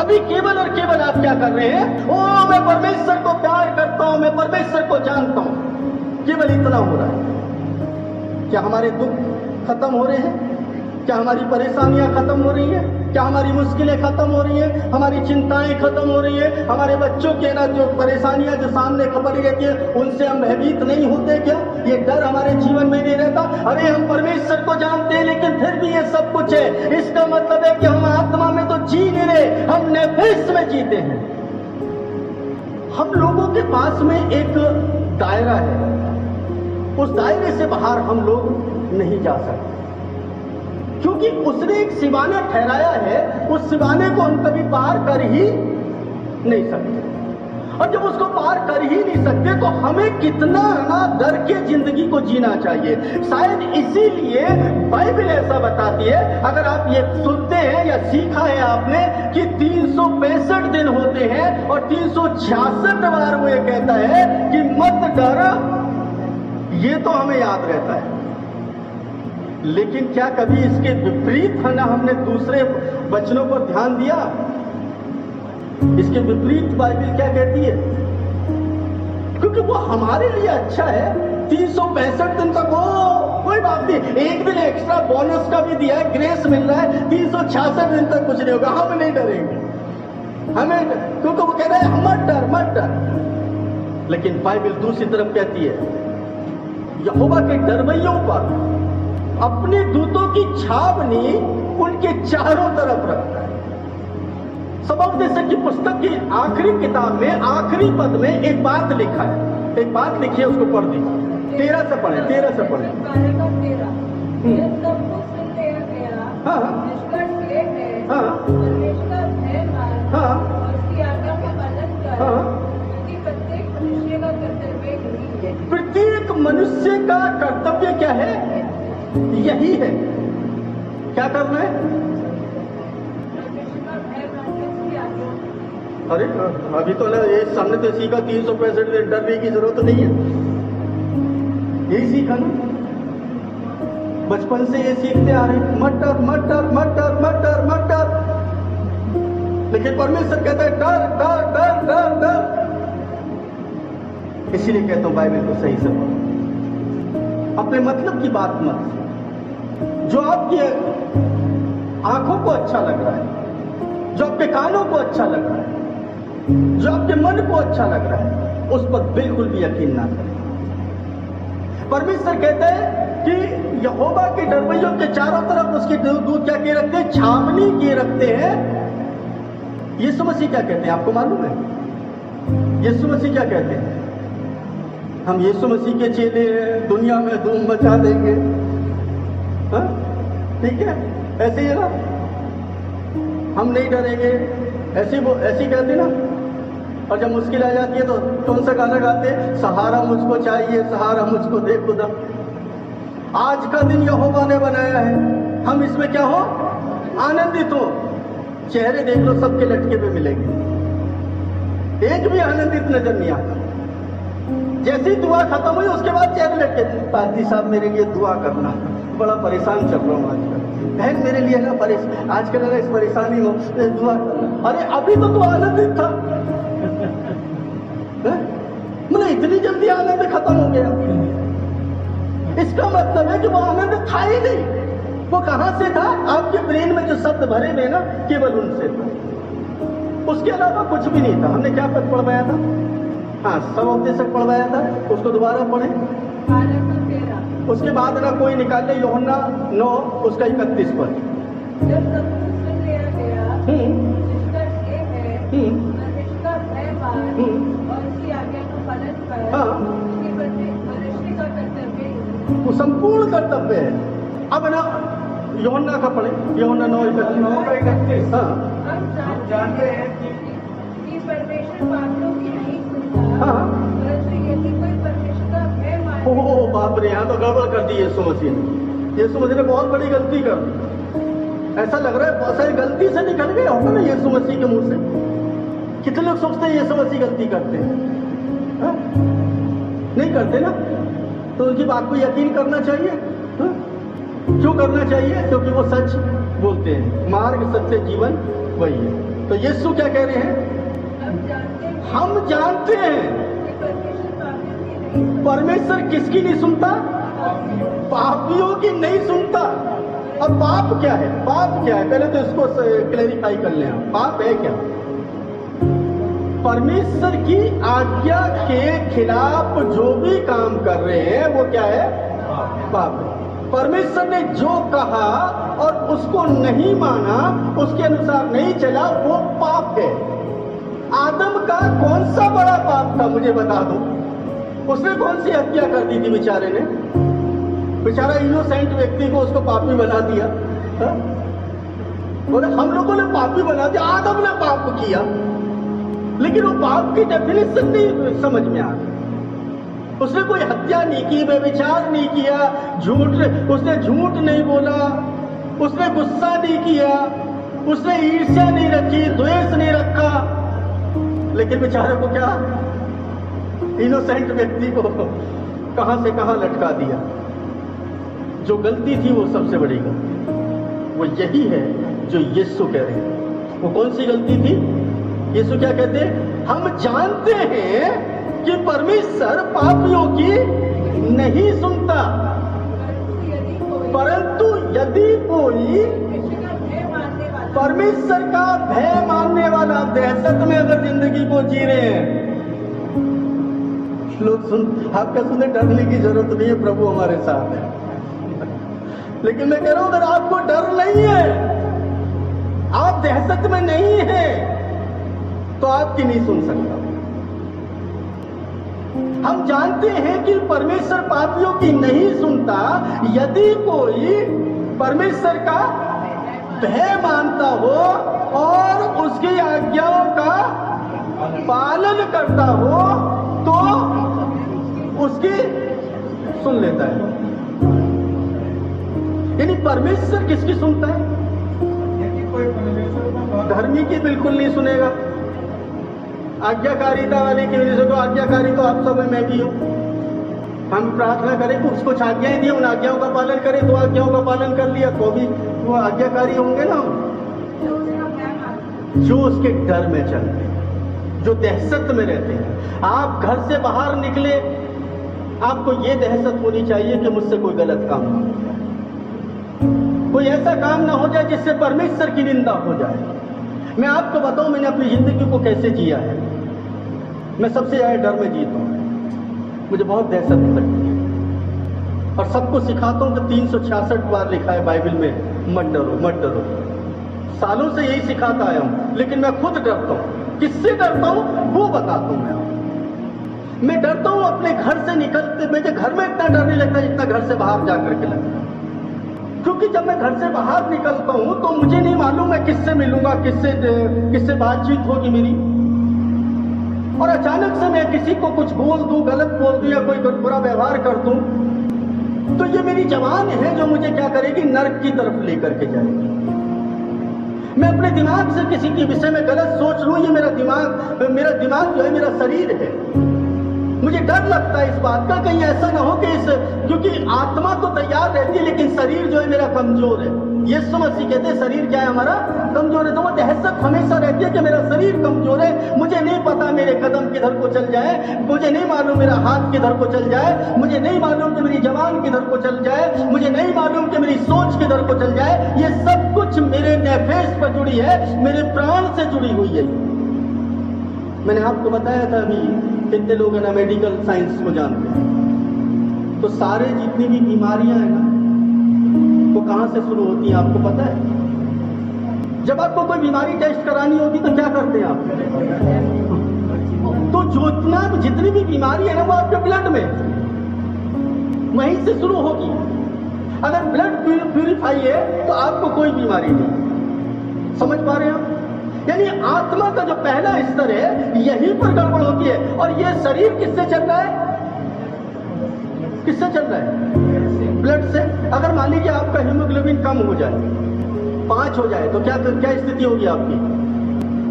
अभी केवल और केवल आप क्या कर रहे हैं? ओ मैं परमेश्वर को प्यार करता हूं, मैं परमेश्वर को जानता हूं। केवल इतना हो रहा है। क्या हमारे दुख खत्म हो रहे हैं? क्या हमारी परेशानियां खत्म हो रही हैं? क्या हमारी मुश्किलें खत्म हो रही हैं? हमारी चिंताएं खत्म हो रही हैं? हमारे बच्चों के ना जो परेशानियां जो सामने पड़ी रहती है, उनसे हम भयभीत नहीं होते क्या? ये डर हमारे जीवन में नहीं रहता? अरे हम परमेश्वर को जानते हैं, लेकिन फिर भी ये सब कुछ है। इसका मतलब है कि हम आत्मा में तो जी नहीं रहे, हम नेफेस में जीते हैं। हम लोगों के पास में एक दायरा है, उस दायरे से बाहर हम लोग नहीं जा सकते, क्योंकि उसने एक सीमाना ठहराया है। उस सीमाने को हम कभी पार कर ही नहीं सकते, और जब उसको पार कर ही नहीं सकते तो हमें कितना ना डर के जिंदगी को जीना चाहिए। शायद इसीलिए बाइबल ऐसा बताती है, अगर आप ये सुनते हैं या सीखा है आपने कि 365 दिन होते हैं और 366 बार वो ये कहता है कि मत डर, ये तो हमें याद रहता है। लेकिन क्या कभी इसके विपरीत है ना हमने दूसरे वचनों पर ध्यान दिया? इसके विपरीत बाइबल क्या कहती है? क्योंकि वो हमारे लिए अच्छा है। 365 दिन तक हो कोई बात नहीं, एक दिन एक्स्ट्रा बोनस का भी दिया है, ग्रेस मिल रहा है। 366 दिन तक कुछ नहीं होगा, हम नहीं डरेंगे, हमें, क्योंकि वो कह रहे हैं मत डर मत डर। लेकिन बाइबल दूसरी तरफ कहती है, यहोवा के डरवैयों पर अपने दूतों की छावनी उनके चारों तरफ रखता है। सबोपदेशक की पुस्तक की आखिरी किताब में आखिरी पद में एक बात लिखा है, एक बात लिखी है, उसको पढ़ दीजिए। 13 से पढ़े, 13 से पढ़े। ये सब कुछ सुन लिया गया, हाँ। जिसका ये है, हाँ। परमेश्वर का भय मान, हाँ। और उसकी आज्ञा का पालन कर, हाँ। क्योंकि प्रत्येक मनुष्य का कर्तव्य यही है। प्रत्येक मनुष्य का कर्तव्य क्या है? यही है। क्या करना है? परमेश्वर का भय मान के उसकी आज्ञा। अरे अभी तो ना ये सामने तो सीखा 365 दिन डरने की जरूरत नहीं है, यही सीखा ना, बचपन से ये सीखते आ रहे, मत डर मत डर मत डर मत डर मत डर। लेकिन परमेश्वर कहता है डर डर डर डर डर। इसीलिए कहता हूं बाइबल को सही से पढ़ो, अपने मतलब की बात मत, जो आपकी आंखों को अच्छा लग रहा है, जो आपके कानों को अच्छा लग रहा है, जो आपके मन को अच्छा लग रहा है, उस पर बिल्कुल भी यकीन ना करें। परमेश्वर कहते हैं कि यहोवा के डरवैयों के चारों तरफ उसके दूत क्या किए रखते हैं? छावनी किए रखते हैं। यीशु मसीह क्या कहते हैं आपको मालूम है? यीशु मसीह क्या कहते हैं? हम यीशु मसीह के चेले हैं, दुनिया में धूम मचा देंगे, हाँ? ठीक है, ऐसे ही है ना, हम नहीं डरेंगे, ऐसी कहते ना। और जब मुश्किल आ जाती है तो कौन सा गाना गाते हैं? सहारा मुझको चाहिए, सहारा मुझको दे खुदा। आज का दिन यहोवा ने बनाया है, हम इसमें क्या हो? आनंदित हो। चेहरे देख लो, सबके लटके पे मिलेंगे, एक भी आनंदित नजर नहीं आता। जैसे ही दुआ खत्म हुई उसके बाद चेहरे लटके, पादरी साहब मेरे लिए दुआ करना, बड़ा परेशान चल रहा हूँ आजकल, बहन मेरे लिए ना आजकल अगर इस परेशानी हो दुआ करना। अरे अभी तो तू आनंदित था, मतलब इतनी जल्दी आनंद खत्म हो गया। इसका मतलब है कि वो आनंद था ही नहीं। वो कहां से था? आपके ब्रेन में जो शब्द भरे हुए ना, केवल उनसे था, उसके अलावा कुछ भी नहीं था। हमने क्या पद पढ़वाया था? हाँ, सबोपदेशक पढ़वाया था, उसको दोबारा पढ़े। उसके बाद ना कोई निकाल ले, यूहन्ना 9 उसका 31 पद। जब सब कुछ सुन लिया गया, जिसका ये है, परमेश्वर का भय मान, और उसकी आज्ञा का पालन कर, क्योंकि मनुष्य का कर्तव्य वो संपूर्ण कर्तव्य है। अब ना यूहन्ना का पढ़े, यूहन्ना 9:31। हाँ, हम जानते हैं कि परमेश्वर पापियों की नहीं सुनता, हाँ, परंतु यदि कोई परमेश्वर का भय माने, ओह बाप रे, यहाँ तो गड़बड़ कर दी यीशु मसीह ने। यीशु मसीह ने बहुत बड़ी गलती कर दी। ऐसा लग रहा है बहुत सारी गलती से निकल गया होगा ना यीशु मसीह के मुंह से। कितने लोग सोचते हैं यीशु मसीह गलती करते हैं? हा? नहीं करते ना, तो उनकी बात को यकीन करना चाहिए। हा? क्यों करना चाहिए? क्योंकि वो सच बोलते हैं, मार्ग सत्य जीवन वही है। तो यीशु क्या कह रहे हैं? हम जानते हैं परमेश्वर किसकी नहीं सुनता? पापियों की नहीं सुनता। अब पाप क्या है? पाप क्या है? पहले तो इसको क्लैरिफाई कर लें। पाप है क्या? परमेश्वर की आज्ञा के खिलाफ जो भी काम कर रहे हैं वो क्या है? पाप है। परमेश्वर ने जो कहा और उसको नहीं माना, उसके अनुसार नहीं चला, वो पाप है। आदम का कौन सा बड़ा पाप था मुझे बता दो? उसने कौन सी हत्या कर दी थी बेचारे ने? बेचारा इनोसेंट व्यक्ति को उसको पापी बना दिया। बोले हम लोगों ने पापी बना दिया, आदम ने पाप किया, लेकिन वो पाप की डेफिनेशन नहीं समझ में आ रही। उसने कोई हत्या नहीं की, व्यभिचार नहीं किया, उसने झूठ नहीं बोला, उसने गुस्सा नहीं किया, उसने ईर्ष्या नहीं रखी, द्वेष नहीं रखा, लेकिन बेचारे को क्या, इनोसेंट व्यक्ति को कहां से कहां लटका दिया। जो गलती थी वो सबसे बड़ी गलती, वो यही है जो यीशु कह रहे हैं। वो कौन सी गलती थी? यीशु क्या कहते हैं? हम जानते हैं कि परमेश्वर पापियों की नहीं सुनता, परंतु यदि कोई परमेश्वर का भय मानने वाला, दहशत में अगर जिंदगी को जी रहे हैं, लोग आपका सुने डरने की जरूरत नहीं है, प्रभु हमारे साथ है। लेकिन मैं कह रहा हूं अगर आपको डर नहीं है, आप दहशत में नहीं है, तो आपकी नहीं सुन सकता। हम जानते हैं कि परमेश्वर पापियों की नहीं सुनता, यदि कोई परमेश्वर का भय मानता हो और उसकी आज्ञाओं का पालन करता हो तो उसकी सुन लेता है। यानी परमेश्वर किसकी सुनता है? धर्मी की बिल्कुल नहीं सुनेगा। आज्ञाकारिता वाले की वजह से, तो आज्ञाकारी तो आप सब में मैं भी हूं। हम प्रार्थना करें कि उसको आज्ञाएं दी, उन आज्ञाओं का पालन करें, तो आज्ञाओं का पालन कर लिया तो भी वो आज्ञाकारी होंगे ना। जो उसके डर में चलते हैं, जो दहशत में रहते हैं। आप घर से बाहर निकले, आपको ये दहशत होनी चाहिए कि मुझसे कोई गलत काम ना हो जाए, कोई ऐसा काम ना हो जाए जिससे परमेश्वर की निंदा हो जाए। मैं आपको बताऊं मैंने अपनी जिंदगी को कैसे जिया है। मैं सबसे ज्यादा डर में जीता हूं, मुझे बहुत दहशत लगती है और सबको सिखाता हूं कि 366 बार लिखा है बाइबल में, मत डरो मत डरो। सालों से यही सिखाता आया हूं, लेकिन मैं खुद डरता हूं। किससे डरता हूं वो बताता हूं। मैं डरता हूं अपने घर से निकलते, मुझे घर में इतना डर नहीं लगता जितना घर से बाहर जाकर के लगता, क्योंकि जब मैं घर से बाहर निकलता हूं तो मुझे नहीं मालूम मैं किससे मिलूंगा, किससे बातचीत होगी मेरी, और अचानक से मैं किसी को कुछ बोल दूं, गलत बोल दूं या कोई बुरा व्यवहार कर दूं, तो ये मेरी जवान है जो मुझे क्या करेगी, नर्क की तरफ लेकर के जाएगी। मैं अपने दिमाग से किसी के विषय में गलत सोच लूं, ये मेरा दिमाग जो है मेरा शरीर है। मुझे डर लगता है इस बात का, कहीं ऐसा ना हो कि क्योंकि आत्मा तो तैयार रहती है लेकिन शरीर जो है मेरा कमजोर है। यीशु मसीह कहते हैं शरीर क्या है हमारा, कमजोर है। तो वो दहशत हमेशा रहती है कि मेरा शरीर कमजोर है, मुझे नहीं पता मेरे कदम किधर को चल जाए, मुझे नहीं मालूम मेरा हाथ किधर को चल जाए, मुझे नहीं मालूम कि मेरी जबान किधर को चल जाए, मुझे नहीं मालूम कि मेरी सोच किधर को चल जाए। ये सब कुछ मेरे नेफेस पर जुड़ी है, मेरे प्राण से जुड़ी हुई है। मैंने आपको बताया था अभी, कितने लोग है ना मेडिकल साइंस को जानते हैं, तो सारे जितनी भी बीमारियां हैं ना वो कहां से शुरू होती हैं आपको पता है? जब आपको कोई बीमारी टेस्ट करानी होती तो क्या करते हैं आप? तो जितनी भी बीमारी है ना वो आपके ब्लड में, वहीं से शुरू होगी। अगर ब्लड प्यूरिफाई है तो आपको कोई बीमारी नहीं। समझ पा रहे हैं आप? यानी आत्मा का जो पहला स्तर है यहीं पर गड़बड़ होती है। और ये शरीर किससे चल रहा है? किससे चल रहा है? ब्लड से। अगर मान लीजिए आपका हीमोग्लोबिन कम हो जाए, 5 हो जाए, तो क्या स्थिति होगी आपकी?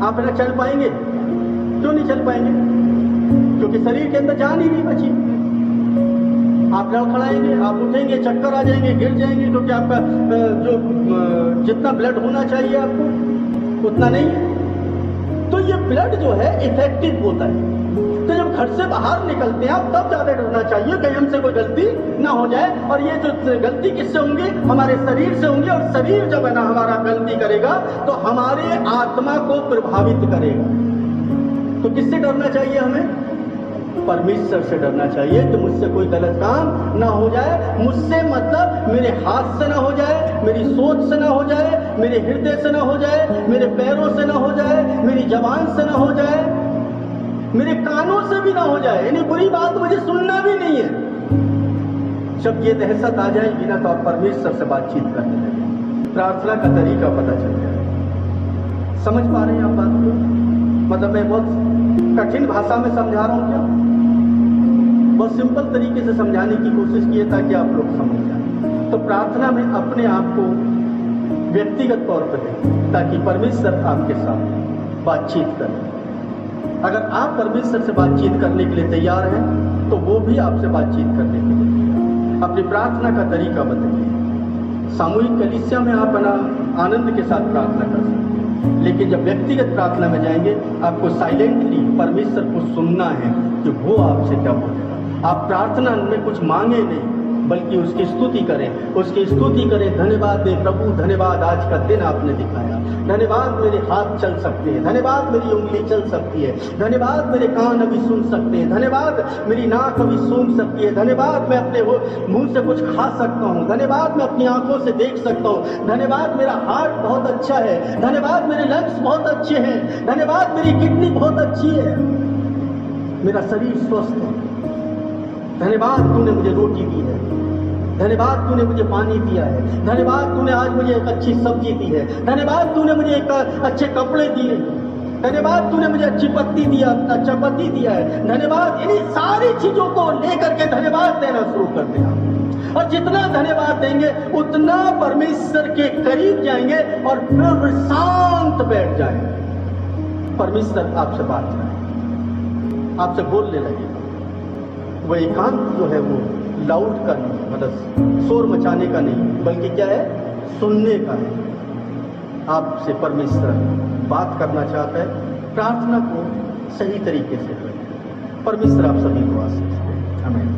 आप ना चल पाएंगे? क्यों नहीं चल पाएंगे? क्योंकि शरीर के अंदर जान ही नहीं बची। आप लड़खड़ाएंगे, आप उठेंगे, चक्कर आ जाएंगे, गिर जाएंगे, क्योंकि आपका जो जितना ब्लड होना चाहिए आपको उतना नहीं है। तो ये ब्लड जो है इफेक्टिव होता है। तो जब घर से बाहर निकलते हैं आप तब ज्यादा डरना चाहिए कहीं हमसे कोई गलती ना हो जाए। और ये जो गलती किससे होंगी? हमारे शरीर से होंगी। और शरीर जब है ना हमारा गलती करेगा तो हमारे आत्मा को प्रभावित करेगा। तो किससे डरना चाहिए हमें? परमेश्वर से डरना चाहिए कि मुझसे कोई गलत काम ना हो जाए। मुझसे मतलब मेरे हाथ से ना हो जाए, मेरी सोच से ना हो जाए, मेरे हृदय से ना हो जाए, मेरे पैरों से ना हो जाए, मेरी जबान से ना हो जाए। मेरे कानों से भी ना हो जाए, यानी बुरी बात मुझे सुनना भी नहीं है। जब ये दहशत आ जाएगी ना तो आप परमेश्वर से बातचीत करने लगे, प्रार्थना का तरीका पता चल जाए। समझ पा रहे हैं आप बात को? मतलब मैं बहुत कठिन भाषा में समझा रहा हूं क्या? बहुत सिंपल तरीके से समझाने की कोशिश की है ताकि आप लोग समझ जाए। तो प्रार्थना में अपने आप को व्यक्तिगत तौर पर है ताकि परमेश्वर आपके साथ बातचीत करे। अगर आप परमेश्वर से बातचीत करने के लिए तैयार हैं तो वो भी आपसे बातचीत करने के लिए तैयार। अपनी प्रार्थना का तरीका बताइए। सामूहिक कलीसिया में आप आनंद के साथ प्रार्थना कर सकते हैं, लेकिन जब व्यक्तिगत प्रार्थना में जाएंगे आपको साइलेंटली परमेश्वर को सुनना है कि वो आपसे क्या बोलेगा। आप प्रार्थना में कुछ मांगे नहीं बल्कि उसकी स्तुति करें, उसकी स्तुति करें। धन्यवाद दे प्रभु, धन्यवाद आज का दिन आपने दिखाया, धन्यवाद मेरे हाथ चल सकते हैं, धन्यवाद मेरी उंगली चल सकती है, धन्यवाद मेरे कान अभी सुन सकते हैं, धन्यवाद मेरी नाक अभी सूंघ सकती है, धन्यवाद मैं अपने मुंह से कुछ खा सकता हूँ, धन्यवाद मैं अपनी आंखों से देख सकता हूँ, धन्यवाद मेरा हार्ट बहुत अच्छा है, धन्यवाद मेरे लंग्स बहुत अच्छे हैं, धन्यवाद मेरी किडनी बहुत अच्छी है, मेरा शरीर स्वस्थ है, धन्यवाद तूने मुझे रोटी दी है, धन्यवाद तूने मुझे पानी दिया है, धन्यवाद तूने आज मुझे एक अच्छी सब्जी दी है, धन्यवाद तूने मुझे एक अच्छे कपड़े दिए, धन्यवाद तूने मुझे अच्छी पत्ती दिया, अच्छा पति दिया है, धन्यवाद। इन्हीं सारी चीजों को लेकर के धन्यवाद देना शुरू कर देना, और जितना धन्यवाद देंगे उतना परमेश्वर के करीब जाएंगे और फिर शांत बैठ जाएंगे। परमेश्वर आपसे बात करें, आपसे बोलने लगेगा। वो एकांत जो है वो लाउड का नहीं, मतलब शोर मचाने का नहीं, बल्कि क्या है, सुनने का है। आपसे परमेश्वर बात करना चाहता है। प्रार्थना को सही तरीके से करें। परमेश्वर आप सभी को आशीष दे। आमीन।